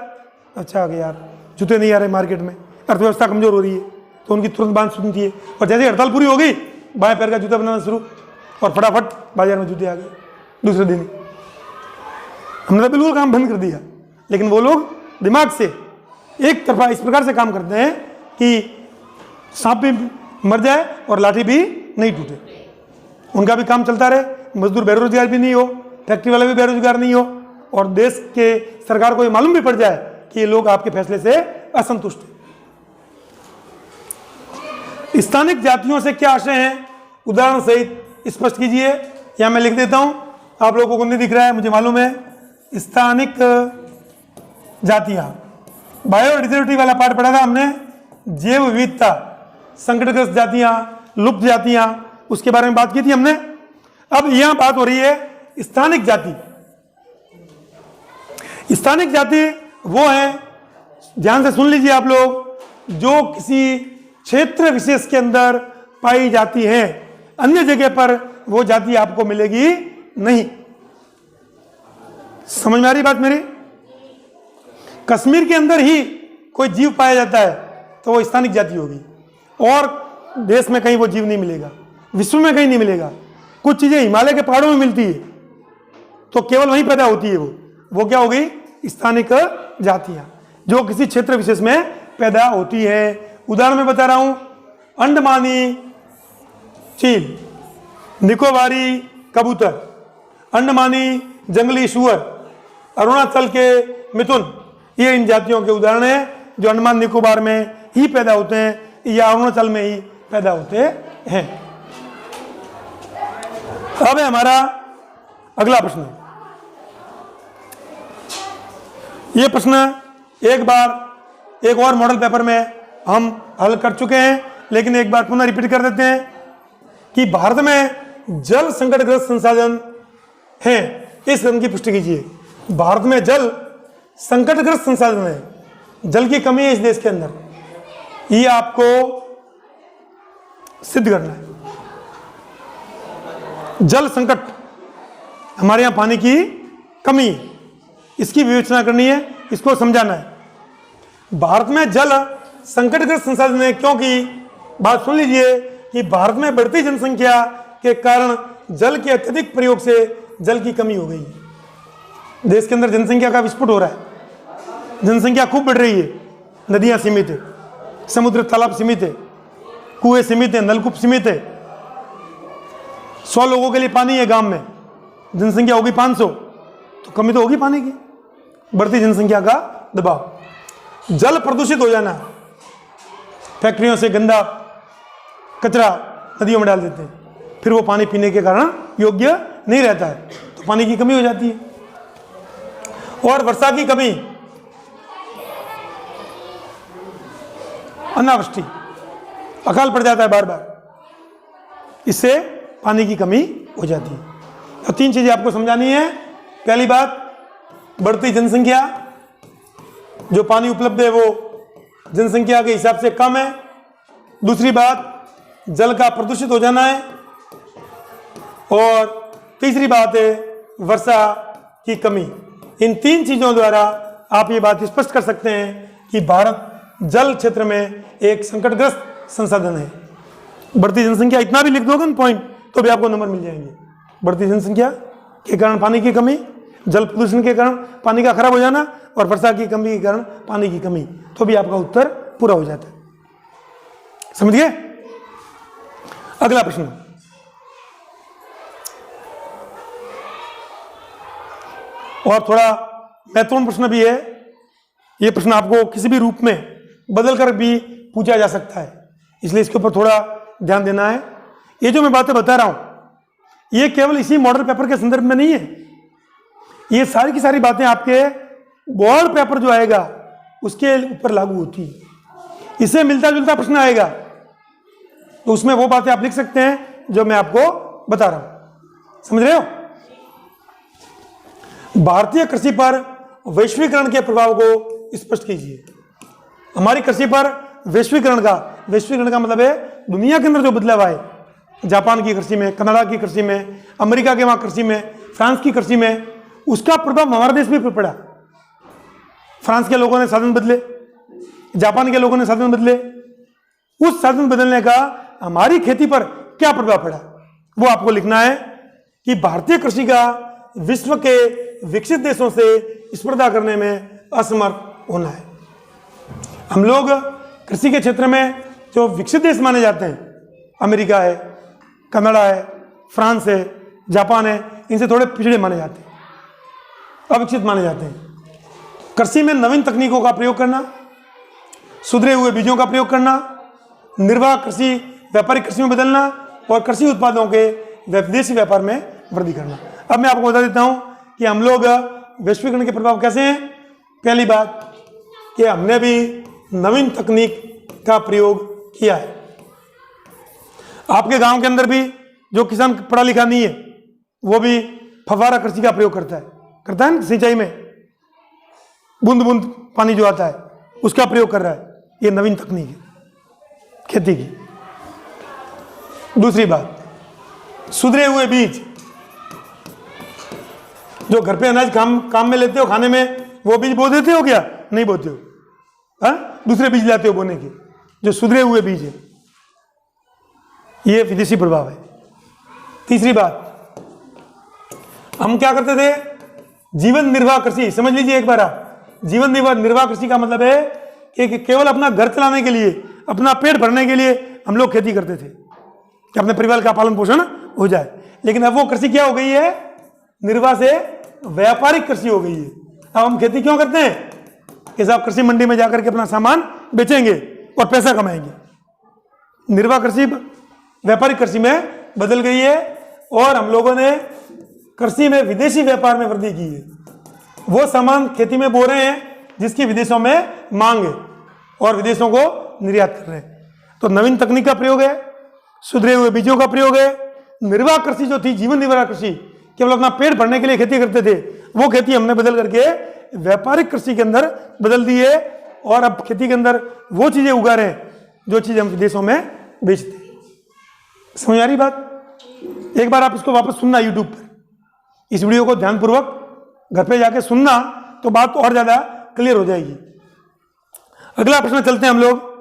अच्छा आ गया यार, जूते नहीं आ रहे मार्केट में, अर्थव्यवस्था कमजोर हो रही है, तो उनकी तुरंत बात सुनती है और जैसे हड़ताल पूरी हो गई, बाएं पैर का जूता बनाना शुरू और फटाफट बाजार में जूते आ गए दूसरे दिन ही। हमने तो बिल्कुल काम बंद कर दिया। लेकिन वो लोग दिमाग से एक तरफा इस प्रकार से काम करते हैं कि सांप भी मर जाए और लाठी भी नहीं टूटे। उनका भी काम चलता रहे, मजदूर बेरोजगार भी नहीं हो, फैक्ट्री वाले भी बेरोजगार नहीं हो और देश के सरकार को ये मालूम भी पड़ जाए कि ये लोग आपके फैसले से असंतुष्ट हैं। स्थानिक जातियों से क्या आशय हैं, उदाहरण सहित स्पष्ट कीजिए। या मैं लिख देता हूं, आप लोगों को नहीं दिख रहा है मुझे मालूम है। स्थानिक जातियां, बायोडाइवर्सिटी वाला पार्ट पढ़ा था हमने, जैव विविधता, संकटग्रस्त जातियां, लुप्त जातियां, उसके बारे में बात की थी हमने। अब यहां बात हो रही है स्थानिक जाति। स्थानिक जाति वो है, ध्यान से सुन लीजिए आप लोग, जो किसी क्षेत्र विशेष के अंदर पाई जाती है, अन्य जगह पर वो जाति आपको मिलेगी नहीं। समझ में आ रही बात मेरी? कश्मीर के अंदर ही कोई जीव पाया जाता है तो वो स्थानिक जाति होगी और देश में कहीं वो जीव नहीं मिलेगा, विश्व में कहीं नहीं मिलेगा। कुछ चीजें हिमालय के पहाड़ों में मिलती है तो केवल वहीं पैदा होती है। वो क्या हो गई? स्थानिक जातियां, जो किसी क्षेत्र विशेष में पैदा होती है। उदाहरण में बता रहा हूं, अंडमानी चील, निकोबारी कबूतर, अंडमानी जंगली सुअर, अरुणाचल के मिथुन, ये इन जातियों के उदाहरण हैं जो अंडमान निकोबार में ही पैदा होते हैं या अरुणाचल में ही पैदा होते हैं। अब है हमारा अगला प्रश्न। ये प्रश्न एक बार एक और मॉडल पेपर में हम हल कर चुके हैं, लेकिन एक बार पुनः रिपीट कर देते हैं कि भारत में जल संकटग्रस्त संसाधन हैं, इस कथन की पुष्टि कीजिए। भारत में जल संकटग्रस्त संसाधन है, जल की कमी है इस देश के अंदर, ये आपको सिद्ध करना है। जल संकट, हमारे यहां पानी की कमी है, इसकी विवेचना करनी है, इसको समझाना है। भारत में जल संकटग्रस्त संसाधन है क्योंकि, बात सुन लीजिए, कि भारत में बढ़ती जनसंख्या के कारण जल के अत्यधिक प्रयोग से जल की कमी हो गई है। देश के अंदर जनसंख्या का विस्फोट हो रहा है, जनसंख्या खूब बढ़ रही है, नदियां सीमित है, समुद्र तालाब सीमित है, कुएं सीमित है, नलकूप सीमित है। 100 लोगों के लिए पानी है गांव में, जनसंख्या होगी 500, तो कमी तो होगी पानी की। बढ़ती जनसंख्या का दबाव, जल प्रदूषित हो जाना, फैक्ट्रियों से गंदा कचरा नदियों में डाल देते हैं, फिर वो पानी पीने के कारण योग्य नहीं रहता है, तो पानी की कमी हो जाती है। और वर्षा की कमी, अनावृष्टि, अकाल पड़ जाता है बार बार, इससे पानी की कमी हो जाती है। तो 3 चीजें आपको समझानी है। पहली बात, बढ़ती जनसंख्या, जो पानी उपलब्ध है वो जनसंख्या के हिसाब से कम है। दूसरी बात, जल का प्रदूषित हो जाना है। और तीसरी बात है वर्षा की कमी। इन 3 चीजों द्वारा आप ये बात स्पष्ट कर सकते हैं कि भारत जल क्षेत्र में एक संकटग्रस्त संसाधन है। बढ़ती जनसंख्या, इतना भी लिख दोगे ना पॉइंट, तो भी आपको नंबर मिल जाएंगे। बढ़ती जनसंख्या के कारण पानी की कमी, जल प्रदूषण के कारण पानी का खराब हो जाना, और वर्षा की कमी के कारण पानी की कमी, तो भी आपका उत्तर पूरा हो जाता है। समझ गए? अगला प्रश्न, और थोड़ा महत्वपूर्ण प्रश्न भी है। यह प्रश्न आपको किसी भी रूप में बदलकर भी पूछा जा सकता है, इसलिए इसके ऊपर थोड़ा ध्यान देना है। ये जो मैं बातें बता रहा हूं, ये केवल इसी मॉडल पेपर के संदर्भ में नहीं है, ये सारी की सारी बातें आपके बोर्ड पेपर जो आएगा उसके ऊपर लागू होती है। इससे मिलता जुलता प्रश्न आएगा तो उसमें वो बातें आप लिख सकते हैं जो मैं आपको बता रहा हूं। समझ रहे हो? भारतीय कृषि पर वैश्वीकरण के प्रभाव को स्पष्ट कीजिए। हमारी कृषि पर वैश्वीकरण का मतलब है दुनिया के अंदर जो बदलाव आए, जापान की कृषि में, कनाडा की कृषि में, अमेरिका के वहां कृषि में, फ्रांस की कृषि में, उसका प्रभाव हमारे देश में पड़ा। फ्रांस के लोगों ने साधन बदले, जापान के लोगों ने साधन बदले, उस साधन बदलने का हमारी खेती पर क्या प्रभाव पड़ा, वो आपको लिखना है कि भारतीय कृषि का विश्व के विकसित देशों से स्पर्धा करने में असमर्थ होना है। हम लोग कृषि के क्षेत्र में जो विकसित देश माने जाते हैं, अमेरिका है, कनाडा है, फ्रांस है, जापान है, इनसे थोड़े पिछड़े माने जाते हैं, अविकसित माने जाते हैं। कृषि में नवीन तकनीकों का प्रयोग करना, सुधरे हुए बीजों का प्रयोग करना, निर्वाह कृषि व्यापारिक कृषि में बदलना, और कृषि उत्पादों के विदेशी व्यापार में वृद्धि करना। अब मैं आपको बता देता हूं कि हम लोग वैश्वीकरण के प्रभाव कैसे हैं। पहली बात कि हमने भी नवीन तकनीक का प्रयोग किया है। आपके गांव के अंदर भी जो किसान पढ़ा लिखा नहीं है वो भी फव्वारा कृषि का प्रयोग करता है ना, सिंचाई में बूंद बूंद पानी जो आता है उसका प्रयोग कर रहा है। ये नवीन तकनीक है खेती की। दूसरी बात, सुधरे हुए बीज, जो घर पे अनाज काम में लेते हो खाने में, वो बीज बो देते हो क्या? नहीं बोते हो, दूसरे बीज लाते हो बोने के, जो सुधरे हुए बीज है, ये विदेशी प्रभाव है। तीसरी बात, हम क्या करते थे? जीवन निर्वाह कृषि। समझ लीजिए एक बार आप, जीवन निर्वाह कृषि का मतलब है कि केवल अपना घर चलाने के लिए, अपना पेट भरने के लिए हम लोग खेती करते थे कि अपने परिवार का पालन पोषण हो जाए। लेकिन अब वो कृषि क्या हो गई है? निर्वाह से व्यापारिक कृषि हो गई है। अब हम खेती क्यों करते हैं कि साहब कृषि मंडी में जाकर के अपना सामान बेचेंगे और पैसा कमाएंगे। निर्वाह कृषि व्यापारिक कृषि में बदल गई है और हम लोगों ने कृषि में विदेशी व्यापार में वृद्धि की है। वो सामान खेती में बो रहे हैं जिसकी विदेशों में मांग है और विदेशों को निर्यात कर रहे हैं। तो नवीन तकनीक का प्रयोग है, सुधरे हुए बीजों का प्रयोग है। निर्वाह कृषि जो थी, जीवन निर्वाह कृषि, केवल अपना पेट भरने के लिए खेती करते थे, वो खेती हमने बदल करके व्यापारिक कृषि के अंदर बदल दी है और अब खेती के अंदर वो चीजें उगा रहे हैं जो चीजें हम विदेशों में बेचते हैं। समझ आ रही बात? एक बार आप इसको वापस सुनना यूट्यूब पर, इस वीडियो को ध्यानपूर्वक घर पे जाके सुनना तो बात तो और ज्यादा क्लियर हो जाएगी। अगला प्रश्न चलते हैं हम लोग।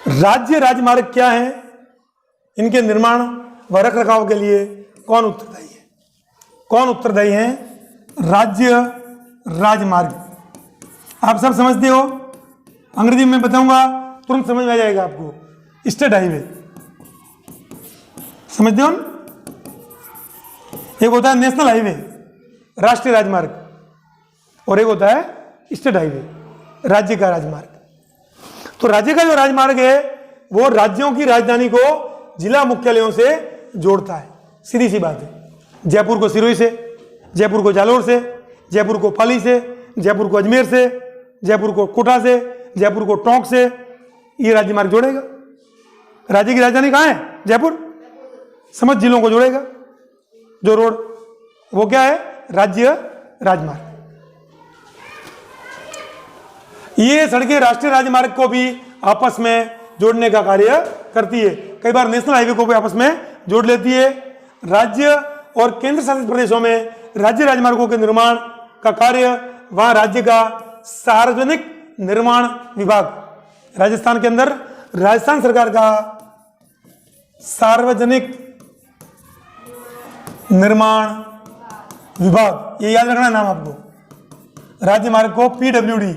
राज्य राजमार्ग क्या है? इनके निर्माण व रख रखाव के लिए कौन उत्तरदायी है? कौन उत्तरदायी है? राज्य राजमार्ग। आप सब समझते हो, अंग्रेजी में बताऊंगा तुरंत समझ में आ जाएगा आपको। स्टेट हाईवे समझते हो? एक होता है नेशनल हाईवे, राष्ट्रीय राजमार्ग, और एक होता है स्टेट हाईवे, राज्य का राजमार्ग। तो राज्य का जो राजमार्ग है वो राज्यों की राजधानी को जिला मुख्यालयों से जोड़ता है। सीधी सी बात है। जयपुर को सिरोही से, जयपुर को जालोर से, जयपुर को पाली से, जयपुर को अजमेर से, जयपुर को कोटा से, जयपुर को टोंक से, ये राजमार्ग जोड़ेगा। राज्य की राजधानी कहाँ है? जयपुर। समस्त जिलों को जोड़ेगा जो रोड, वो क्या है? राज्य राजमार्ग। ये सड़कें राष्ट्रीय राजमार्ग को भी आपस में जोड़ने का कार्य करती है। कई बार नेशनल हाईवे को भी आपस में जोड़ लेती है। राज्य और केंद्र शासित प्रदेशों में राज्य राजमार्गों के निर्माण का कार्य वहां राज्य का सार्वजनिक निर्माण विभाग, राजस्थान के अंदर राजस्थान सरकार का सार्वजनिक निर्माण विभाग, ये याद रखना नाम आपको। राज्य मार्ग को पीडब्ल्यूडी,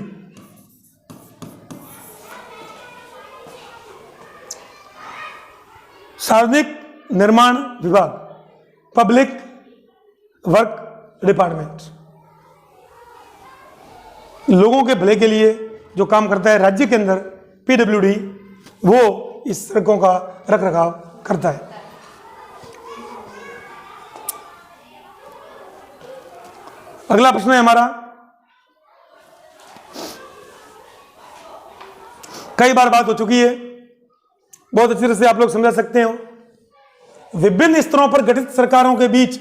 सार्वजनिक निर्माण विभाग, पब्लिक वर्क डिपार्टमेंट, लोगों के भले के लिए जो काम करता है राज्य के अंदर, पीडब्ल्यूडी, वो इस सड़कों का रख रखाव करता है। अगला प्रश्न है हमारा, कई बार बात हो चुकी है, बहुत अच्छी तरह से आप लोग समझा सकते हो। विभिन्न स्तरों पर गठित सरकारों के बीच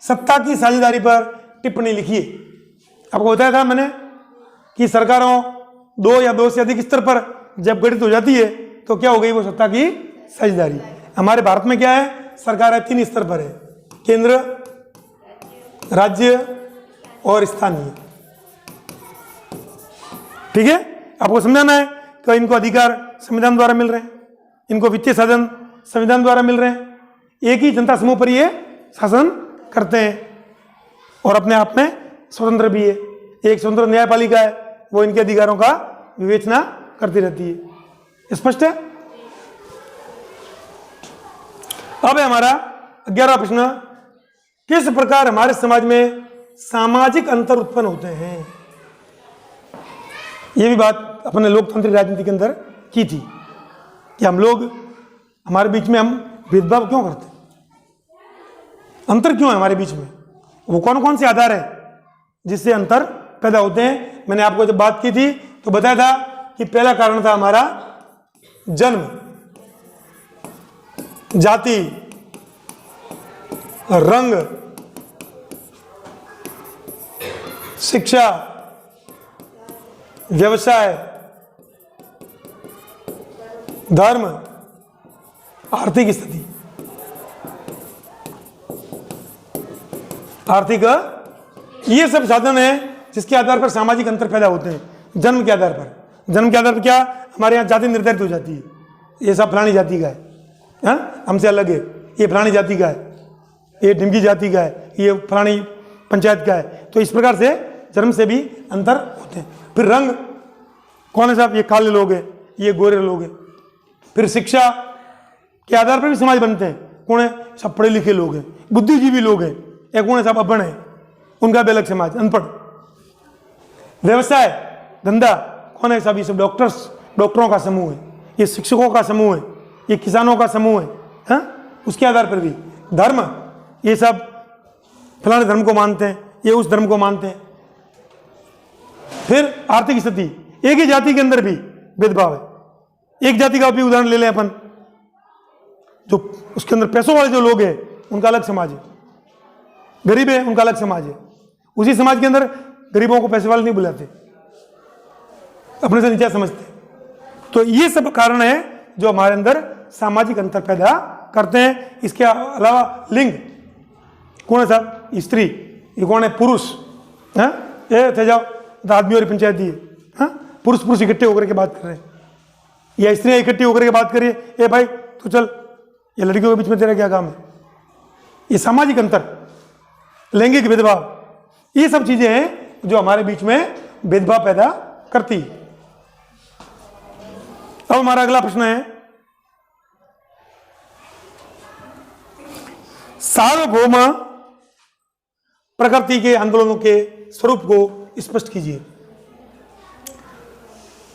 सत्ता की साझेदारी पर टिप्पणी लिखिए। आपको बताया था मैंने कि सरकारों दो या दो से अधिक स्तर पर जब गठित हो जाती है तो क्या हो गई? वो सत्ता की साझेदारी। हमारे भारत में क्या है? सरकार है 3 स्तर पर है, केंद्र, राज्य और स्थानीय। ठीक है, आपको समझाना है कि इनको अधिकार संविधान द्वारा मिल रहे हैं, इनको वित्तीय साधन संविधान द्वारा मिल रहे हैं, एक ही जनता समूह पर ये शासन करते हैं और अपने आप में स्वतंत्र भी है। एक स्वतंत्र न्यायपालिका है, वो इनके अधिकारों का विवेचना करती रहती है। स्पष्ट है? अब है हमारा 11वां प्रश्न, किस प्रकार हमारे समाज में सामाजिक अंतर उत्पन्न होते हैं? यह भी बात अपने लोकतांत्रिक राजनीति के अंदर की थी कि हम लोग, हमारे बीच में हम भेदभाव क्यों करते हैं, अंतर क्यों है हमारे बीच में, वो कौन कौन से आधार है जिससे अंतर पैदा होते हैं। मैंने आपको जब बात की थी तो बताया था कि पहला कारण था हमारा जन्म, जाति, रंग, शिक्षा, व्यवसाय, धर्म, आर्थिक स्थिति। आर्थिक, ये सब साधन है जिसके आधार पर सामाजिक अंतर पैदा होते हैं। जन्म के आधार पर, जन्म के आधार पर क्या हमारे यहाँ जाति निर्धारित हो जाती है, ये सब फलानी जाति का है, हाँ हमसे अलग है, ये फलानी जाति का है, ये ढिमकी जाति का है, ये फलानी पंचायत का है, तो इस प्रकार से जन्म से भी अंतर होते हैं। फिर रंग, कौन है साहब, ये काले लोग हैं, ये गोरे लोग हैं। फिर शिक्षा के आधार पर भी समाज बनते हैं, कौन है, सब पढ़े लिखे लोग हैं, बुद्धिजीवी लोग हैं। एक कौन है साहब, अनपढ़ है, उनका भी अलग समाज, अनपढ़। व्यवसाय धंधा, कौन है साहब, ये सब डॉक्टरों का समूह है, ये शिक्षकों का समूह है, ये किसानों का समूह है, हाँ? उसके आधार पर भी धर्म, ये सब फलाने धर्म को मानते हैं, ये उस धर्म को मानते हैं। फिर आर्थिक स्थिति, एक ही जाति के अंदर भी भेदभाव है। एक जाति का भी उदाहरण ले लें अपन, जो उसके अंदर पैसों वाले जो लोग हैं उनका अलग समाज है, गरीब है उनका अलग समाज है। उसी समाज के अंदर गरीबों को पैसे वाले नहीं बुलाते, अपने से नीचा समझते। तो ये सब कारण है जो हमारे अंदर सामाजिक अंतर पैदा करते हैं। इसके अलावा लिंग, कौन है साहब, स्त्री, ये कौन है, पुरुष, हैं, ये थे जाओ तो आदमी और पंचायती है, हाँ? पुरुष इकट्ठे होकर के बात कर रहे हैं, या स्त्रियां इकट्ठी होकर के बात करिए, ए भाई तू चल, ये लड़कियों के बीच में तेरा क्या काम है। ये सामाजिक अंतर, लैंगिक भेदभाव, ये सब चीजें हैं जो हमारे बीच में भेदभाव पैदा करती है। अब हमारा अगला प्रश्न है, सार्वभौम प्रकृति के आंदोलनों के स्वरूप को स्पष्ट कीजिए।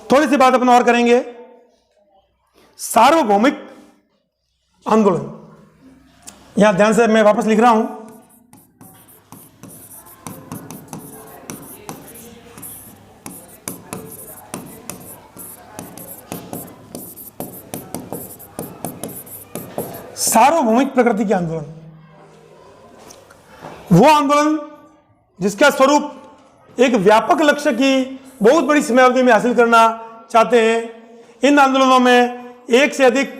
थोड़ी सी बात अपन और करेंगे। सार्वभौमिक आंदोलन, यहां ध्यान से मैं वापस लिख रहा हूं, सार्वभौमिक प्रकृति के आंदोलन, वो आंदोलन जिसका स्वरूप एक व्यापक लक्ष्य की बहुत बड़ी समयावधि में हासिल करना चाहते हैं। इन आंदोलनों में एक से अधिक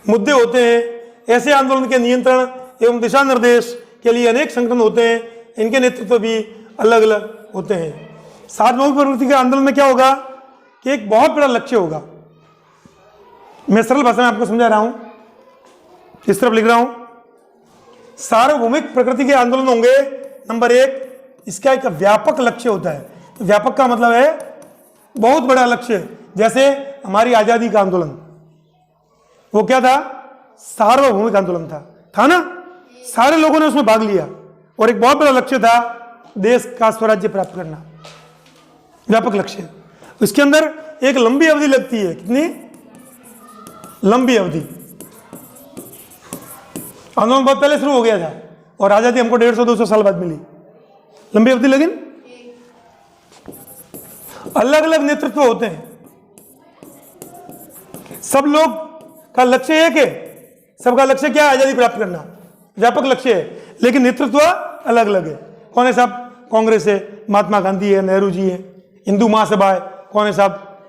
मुद्दे होते हैं। ऐसे आंदोलन के नियंत्रण एवं दिशा निर्देश के लिए अनेक संगठन होते हैं, इनके नेतृत्व भी अलग अलग होते हैं। सार्वभौमिक प्रकृति के आंदोलन में क्या होगा कि एक बहुत बड़ा लक्ष्य होगा। मैं सरल भाषा में आपको समझा रहा हूं, इस तरफ लिख रहा हूं, सार्वभौमिक प्रकृति के आंदोलन होंगे, नंबर एक, इसका एक व्यापक लक्ष्य होता है। व्यापक का मतलब है बहुत बड़ा लक्ष्य। जैसे हमारी आजादी का आंदोलन, वो क्या था, सार्वभौमिक आंदोलन था ना, सारे लोगों ने उसमें भाग लिया और एक बहुत बड़ा लक्ष्य था देश का स्वराज्य प्राप्त करना, व्यापक लक्ष्य। इसके अंदर एक लंबी अवधि लगती है, कितनी लंबी अवधि। आंदोलन बहुत पहले शुरू हो गया था और आजादी हमको 150-200 साल बाद मिली, लंबी अवधि। लेकिन अलग अलग नेतृत्व होते हैं, सब लोग का लक्ष्य एक है, सबका लक्ष्य क्या है, आजादी प्राप्त करना, व्यापक लक्ष्य है, लेकिन नेतृत्व अलग अलग है। कौन है साहब, कांग्रेस है, महात्मा गांधी है, नेहरू जी है, हिंदू महासभा है, कौन है साहब,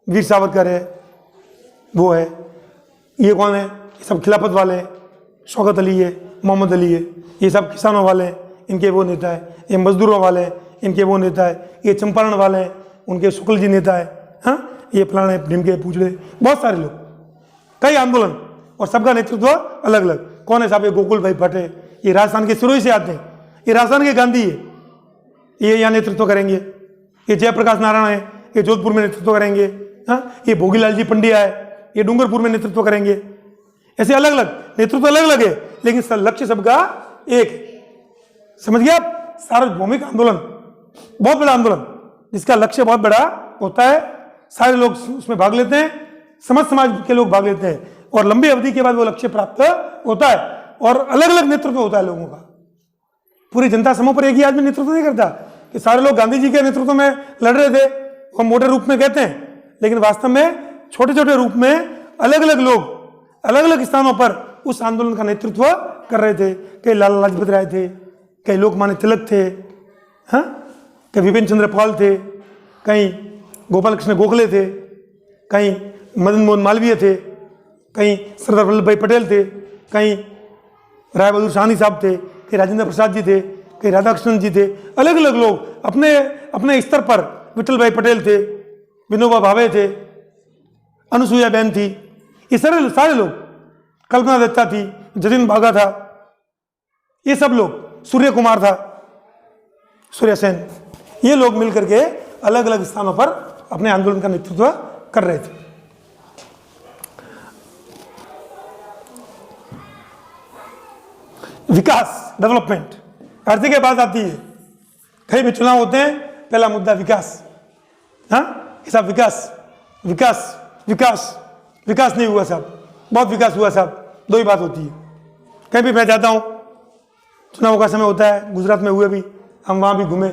वीर सावरकर है, वो है, ये कौन है, सब खिलाफत वाले हैं, शौकत अली है, मोहम्मद अली है, ये सब किसानों वाले हैं, इनके वो नेता है, ये मजदूरों वाले हैं, इनके वो नेता है, ये चंपारण वाले हैं, उनके शुक्ल जी नेता है, हाँ, ये फलाने ढिमके पूछड़े, बहुत सारे लोग, कई आंदोलन, और सबका नेतृत्व अलग अलग। कौन है साहब, ये गोकुल भाई भट्ट है, ये राजस्थान के सिरोही से आते हैं, ये राजस्थान के गांधी है, ये यहाँ नेतृत्व करेंगे। ये जयप्रकाश नारायण है, ये जोधपुर में नेतृत्व करेंगे, हाँ, ये भोगीलाल जी पंड्या है, ये डूंगरपुर में नेतृत्व करेंगे। ऐसे अलग अलग नेतृत्व अलग अलग है, लेकिन लक्ष्य सबका एक है। समझ गया आप, सार्वभौमिक आंदोलन बहुत बड़ा आंदोलन जिसका लक्ष्य बहुत बड़ा होता है, सारे लोग उसमें भाग लेते हैं, समाज के लोग भाग लेते हैं, और लंबी अवधि के बाद वो लक्ष्य प्राप्त होता है, और अलग अलग नेतृत्व होता है लोगों का। पूरी जनता समूह पर एक ही आदमी नेतृत्व नहीं करता कि सारे लोग गांधी जी के नेतृत्व में लड़ रहे थे, वो मोटे रूप में कहते हैं, लेकिन वास्तव में छोटे छोटे रूप में अलग अलग लोग अलग अलग स्थानों पर उस आंदोलन का नेतृत्व कर रहे थे। कई लाला लाजपत राय थे, कई लोकमान्य तिलक थे, हाँ, कई विपिन चंद्र पाल थे, कहीं गोपाल कृष्ण गोखले थे, कहीं मदन मोहन मालवीय थे, कहीं सरदार वल्लभ भाई पटेल थे, कहीं राय बहादुर शाहनी साहब थे, कहीं राजेंद्र प्रसाद जी थे, कहीं राधाकृष्णन जी थे। अलग अलग लोग अपने अपने स्तर पर, विठल भाई पटेल थे, विनोबा भावे थे, अनुसुईया बहन थी, ये सारे लोग, कल्पना दत्ता थी, जतिन बागा था, ये सब लोग, सूर्य कुमार था, सूर्य सेन, ये लोग मिलकर के अलग अलग स्थानों पर अपने आंदोलन का नेतृत्व कर रहे थे। विकास, डेवलपमेंट, अर्थ के बाद आती है। कहीं भी चुनाव होते हैं, पहला मुद्दा विकास। हाँ साहब, विकास विकास विकास विकास नहीं हुआ साहब, बहुत विकास हुआ साहब, दो ही बात होती है। कहीं भी मैं जाता हूँ, चुनाव का समय होता है, गुजरात में हुए भी, हम वहाँ भी घूमे,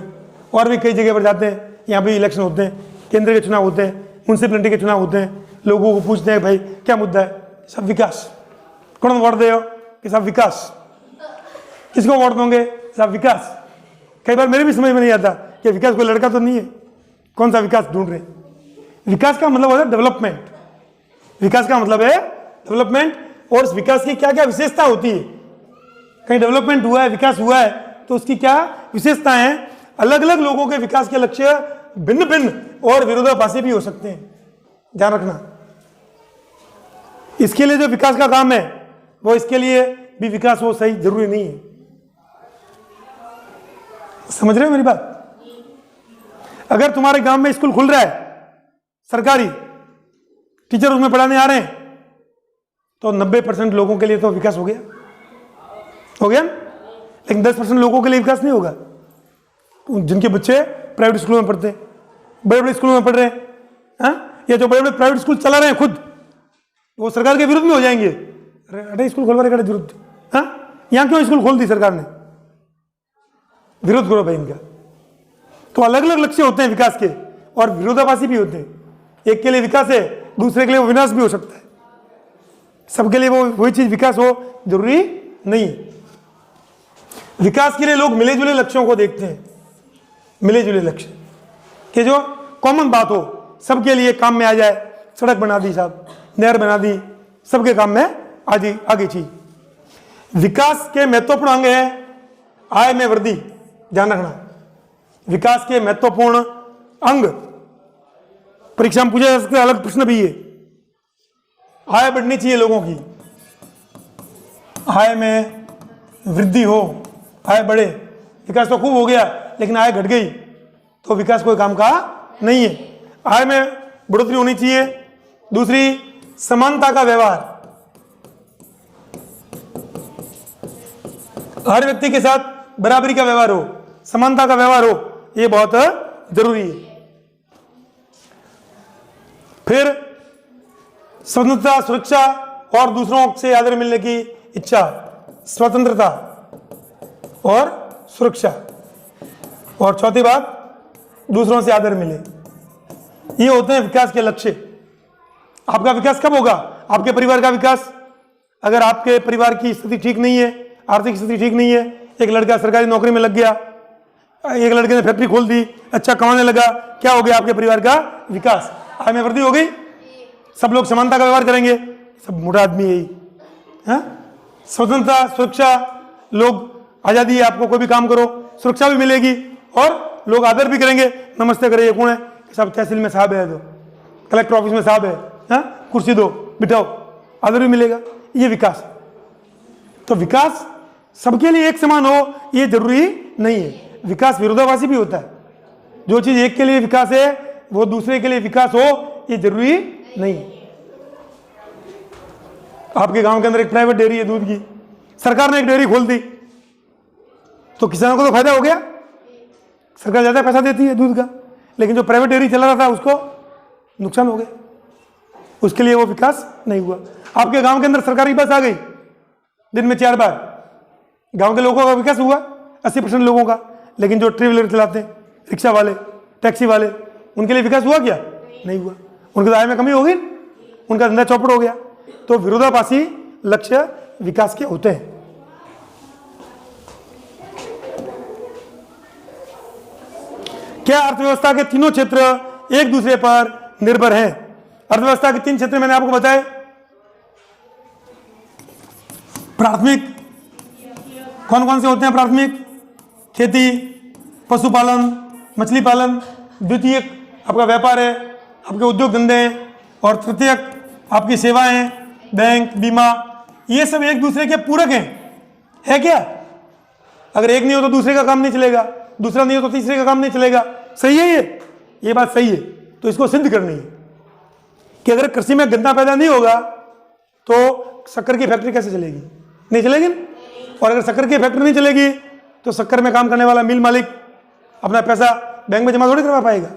और भी कई जगह पर जाते हैं, यहाँ भी इलेक्शन होते हैं, केंद्र के चुनाव होते हैं, म्यूनसिपलिटी के चुनाव होते हैं, लोगों को पूछते हैं भाई क्या मुद्दा है, सब विकास। कौन वोट दे हो कि सब विकास, किसको वोट दोगे, सब विकास। कई बार मेरे भी समझ में नहीं आता कि विकास कोई लड़का तो नहीं है, कौन सा विकास ढूंढ रहे। विकास का मतलब होता है डेवलपमेंट, विकास का मतलब है डेवलपमेंट, और इस विकास की क्या क्या विशेषता होती है। कहीं डेवलपमेंट हुआ है, विकास हुआ है, तो उसकी क्या विशेषताएं हैं। अलग अलग लोगों के विकास के लक्ष्य भिन्न भिन्न और विरोधाभासी भी हो सकते हैं, ध्यान रखना। इसके लिए जो विकास का काम है, वो इसके लिए भी विकास हो सही जरूरी नहीं है। समझ रहे हो मेरी बात? अगर तुम्हारे गांव में स्कूल खुल रहा है सरकारी, टीचर उसमें पढ़ाने आ रहे हैं, तो 90% लोगों के लिए तो विकास हो गया ना? लेकिन 10% लोगों के लिए विकास नहीं होगा, जिनके बच्चे प्राइवेट स्कूलों में पढ़ते हैं, बड़े बड़े स्कूलों में पढ़ रहे हैं। हाँ, या जो बड़े बड़े प्राइवेट स्कूल चला रहे हैं खुद, वो सरकार के विरुद्ध में हो जाएंगे। अरे स्कूल खोलवा रहे विरुद्ध, हाँ यहाँ क्यों स्कूल खोल दी सरकार ने, विरोध करो भाई इनका। तो अलग अलग लक्ष्य होते हैं विकास के, और विरोधाभासी भी होते हैं। एक के लिए विकास है, दूसरे के लिए वो विनाश भी हो सकता है। सबके लिए वो वही चीज विकास हो जरूरी नहीं। विकास के लिए लोग मिले जुले लक्ष्यों को देखते हैं, मिले जुले लक्ष्य कि जो कॉमन बात हो, सबके लिए काम में आ जाए। सड़क बना दी साहब, नहर बना दी, सबके काम में आगे चीज। विकास के महत्वपूर्ण अंग है आय में वृद्धि, ध्यान रखना। विकास के महत्वपूर्ण अंग, परीक्षा में पूछा जा सकता है, अलग प्रश्न भी है। आय बढ़नी चाहिए लोगों की, आय में वृद्धि हो, आय बढ़े। विकास तो खूब हो गया लेकिन आय घट गई तो विकास कोई काम का नहीं है। आय में बढ़ोतरी होनी चाहिए। दूसरी, समानता का व्यवहार, हर व्यक्ति के साथ बराबरी का व्यवहार हो, समानता का व्यवहार हो, यह बहुत जरूरी है। फिर स्वतंत्रता, सुरक्षा और दूसरों से आदर मिलने की इच्छा, स्वतंत्रता और सुरक्षा। और चौथी बात, दूसरों से आदर मिले। ये होते हैं विकास के लक्ष्य। आपका विकास कब होगा? आपके परिवार का विकास। अगर आपके परिवार की स्थिति ठीक नहीं है, आर्थिक स्थिति ठीक नहीं है, एक लड़का सरकारी नौकरी में लग गया, एक लड़के ने फैक्ट्री खोल दी, अच्छा कमाने लगा, क्या हो गया? आपके परिवार का विकास, आय में वृद्धि हो गई। सब लोग समानता का व्यवहार करेंगे, सब मोटा आदमी यही। स्वतंत्रता, सुरक्षा, लोग आजादी है, आपको कोई भी काम करो, सुरक्षा भी मिलेगी और लोग आदर भी करेंगे। नमस्ते करे, ये कौन है? सब तहसील में साहब है, तो कलेक्टर ऑफिस में साहब है, कुर्सी दो, बिठाओ, आदर भी मिलेगा। ये विकास। तो विकास सबके लिए एक समान हो ये जरूरी नहीं है। विकास विरोधाभासी भी होता है। जो चीज एक के लिए विकास है वो दूसरे के लिए विकास हो ये जरूरी नहीं। आपके गांव के अंदर एक प्राइवेट डेयरी है दूध की, सरकार ने एक डेयरी खोल दी तो किसानों को तो फायदा हो गया, सरकार ज्यादा पैसा देती है दूध का, लेकिन जो प्राइवेट डेयरी चला रहा था उसको नुकसान हो गया, उसके लिए वो विकास नहीं हुआ। आपके गांव के अंदर सरकारी बस आ गई दिन में 4 बार, गांव के लोगों का विकास हुआ 80% लोगों का, लेकिन जो ट्री व्हीलर चलाते हैं, रिक्शा वाले, टैक्सी वाले, उनके लिए विकास हुआ क्या? नहीं हुआ। उनके आय में कमी हो गई, उनका धंधा चौपट हो गया। तो विरोधाभासी लक्ष्य विकास के होते हैं। क्या अर्थव्यवस्था के तीनों क्षेत्र एक दूसरे पर निर्भर हैं? अर्थव्यवस्था के 3 क्षेत्र मैंने आपको बताए। प्राथमिक कौन कौन से होते हैं? प्राथमिक खेती, पशुपालन, मछली पालन। द्वितीयक आपका व्यापार है, आपके उद्योग धंधे हैं। और तृतीयक आपकी सेवाएं, बैंक, बीमा। ये सब एक दूसरे के पूरक हैं, है क्या? अगर एक नहीं हो तो दूसरे का काम नहीं चलेगा। दूसरा नहीं हो तो तीसरे का काम नहीं चलेगा। सही है ये बात सही है। तो इसको सिद्ध करनी है कि अगर कृषि में गन्ना पैदा नहीं होगा तो शक्कर की फैक्ट्री कैसे चलेगी? नहीं चलेगी। और अगर शक्कर की फैक्ट्री नहीं चलेगी तो शक्कर में काम करने वाला मिल मालिक अपना पैसा बैंक में जमा थोड़ी करवा पाएगा,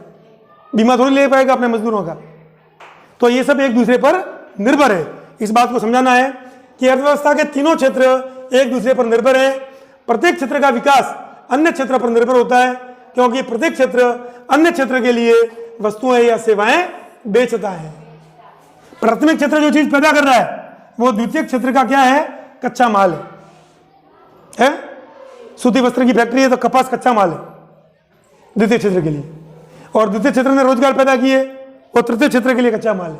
बीमा थोड़ी ले पाएगा अपने मजदूरों का। तो ये सब एक दूसरे पर निर्भर है। इस बात को समझाना है कि अर्थव्यवस्था के तीनों क्षेत्र एक दूसरे पर निर्भर है। प्रत्येक क्षेत्र का विकास अन्य क्षेत्र पर निर्भर होता है, क्योंकि प्रत्येक क्षेत्र अन्य क्षेत्र के लिए वस्तुएं या सेवाएं बेचता है। प्राथमिक क्षेत्र जो चीज पैदा कर रहा है वो द्वितीय क्षेत्र का क्या है? कच्चा माल है। सूती वस्त्र की फैक्ट्री है तो कपास कच्चा माल है द्वितीय क्षेत्र के लिए, और द्वितीय क्षेत्र ने रोजगार पैदा किए वो तृतीय क्षेत्र के लिए कच्चा माल है।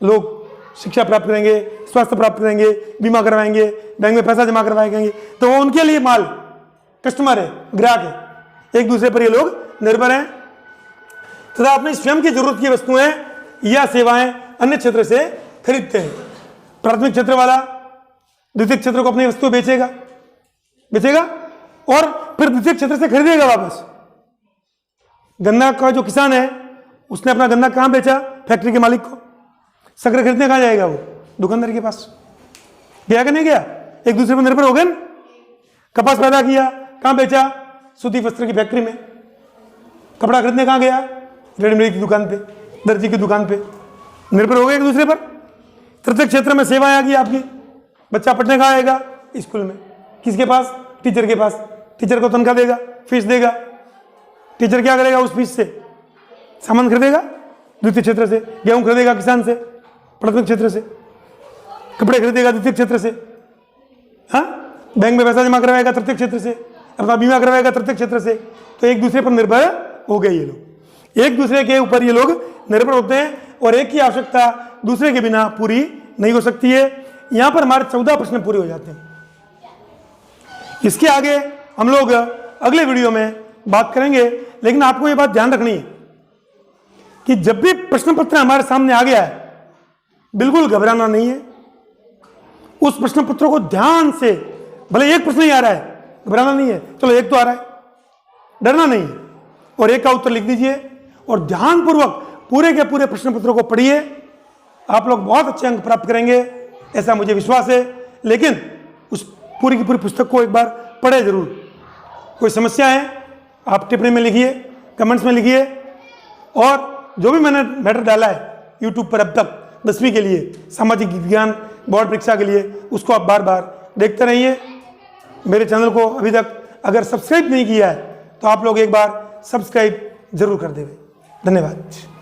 लोग शिक्षा प्राप्त करेंगे, स्वास्थ्य प्राप्त करेंगे, बीमा करवाएंगे, बैंक में पैसा जमा करवाएंगे, तो वो उनके लिए माल कस्टमर है, ग्राहक है। एक दूसरे पर ये लोग निर्भर हैं तथा अपनी स्वयं की जरूरत की वस्तुएं या सेवाएं अन्य क्षेत्र से खरीदते हैं। प्राथमिक क्षेत्र वाला द्वितीय क्षेत्र को अपनी वस्तु बेचेगा और फिर द्वितीय क्षेत्र से खरीदेगा वापस। गन्ना का जो किसान है उसने अपना गन्ना कहां बेचा? फैक्ट्री के मालिक को। शक्कर खरीदने कहां जाएगा? वो दुकानदार के पास। गया कि नहीं गया? एक दूसरे पर निर्भर हो गए। कपास पैदा किया, कहां बेचा? सूती वस्त्र की फैक्ट्री में। कपड़ा खरीदने कहां गया? रेडीमेड की दुकान पे, दर्जी की दुकान पे। निर्भर हो गए एक दूसरे पर। तृतीय क्षेत्र में सेवाएं आ गई आपकी। बच्चा पढ़ने कहां आएगा? स्कूल में। किसके पास? टीचर के पास। टीचर को तनख्वाह देगा, फीस देगा। टीचर क्या करेगा? उस फीस से सामान खरीदेगा द्वितीय क्षेत्र से, गेहूं खरीदेगा किसान से प्राथमिक क्षेत्र से, कपड़े खरीदेगा द्वितीय क्षेत्र से, हाँ, बैंक में पैसा जमा करवाएगा तृतीय क्षेत्र से, अपना बीमा करवाएगा तृतीय क्षेत्र से। तो एक दूसरे पर निर्भर हो गए ये लोग। एक दूसरे के ऊपर ये लोग निर्भर होते हैं और एक की आवश्यकता दूसरे के बिना पूरी नहीं हो सकती है। यहां पर हमारे 14 प्रश्न पूरे हो जाते हैं। इसके आगे हम लोग अगले वीडियो में बात करेंगे, लेकिन आपको यह बात ध्यान रखनी है कि जब भी प्रश्न पत्र हमारे सामने आ गया है बिल्कुल घबराना नहीं है। उस प्रश्न पत्र को ध्यान से, भले एक प्रश्न ही आ रहा है, घबराना नहीं है, चलो एक तो आ रहा है, डरना नहीं है, और एक का उत्तर लिख दीजिए और ध्यानपूर्वक पूरे के पूरे प्रश्न पत्र को पढ़िए। आप लोग बहुत अच्छे अंक प्राप्त करेंगे ऐसा मुझे विश्वास है। लेकिन उस पूरी की पूरी पुस्तक को एक बार पढ़े जरूर। कोई समस्या है आप टिप्पणी में लिखिए, कमेंट्स में लिखिए, और जो भी मैंने मैटर डाला है यूट्यूब पर अब तक 10वीं के लिए, सामाजिक विज्ञान बोर्ड परीक्षा के लिए, उसको आप बार बार देखते रहिए। मेरे चैनल को अभी तक अगर सब्सक्राइब नहीं किया है तो आप लोग एक बार सब्सक्राइब जरूर कर देंगे। धन्यवाद।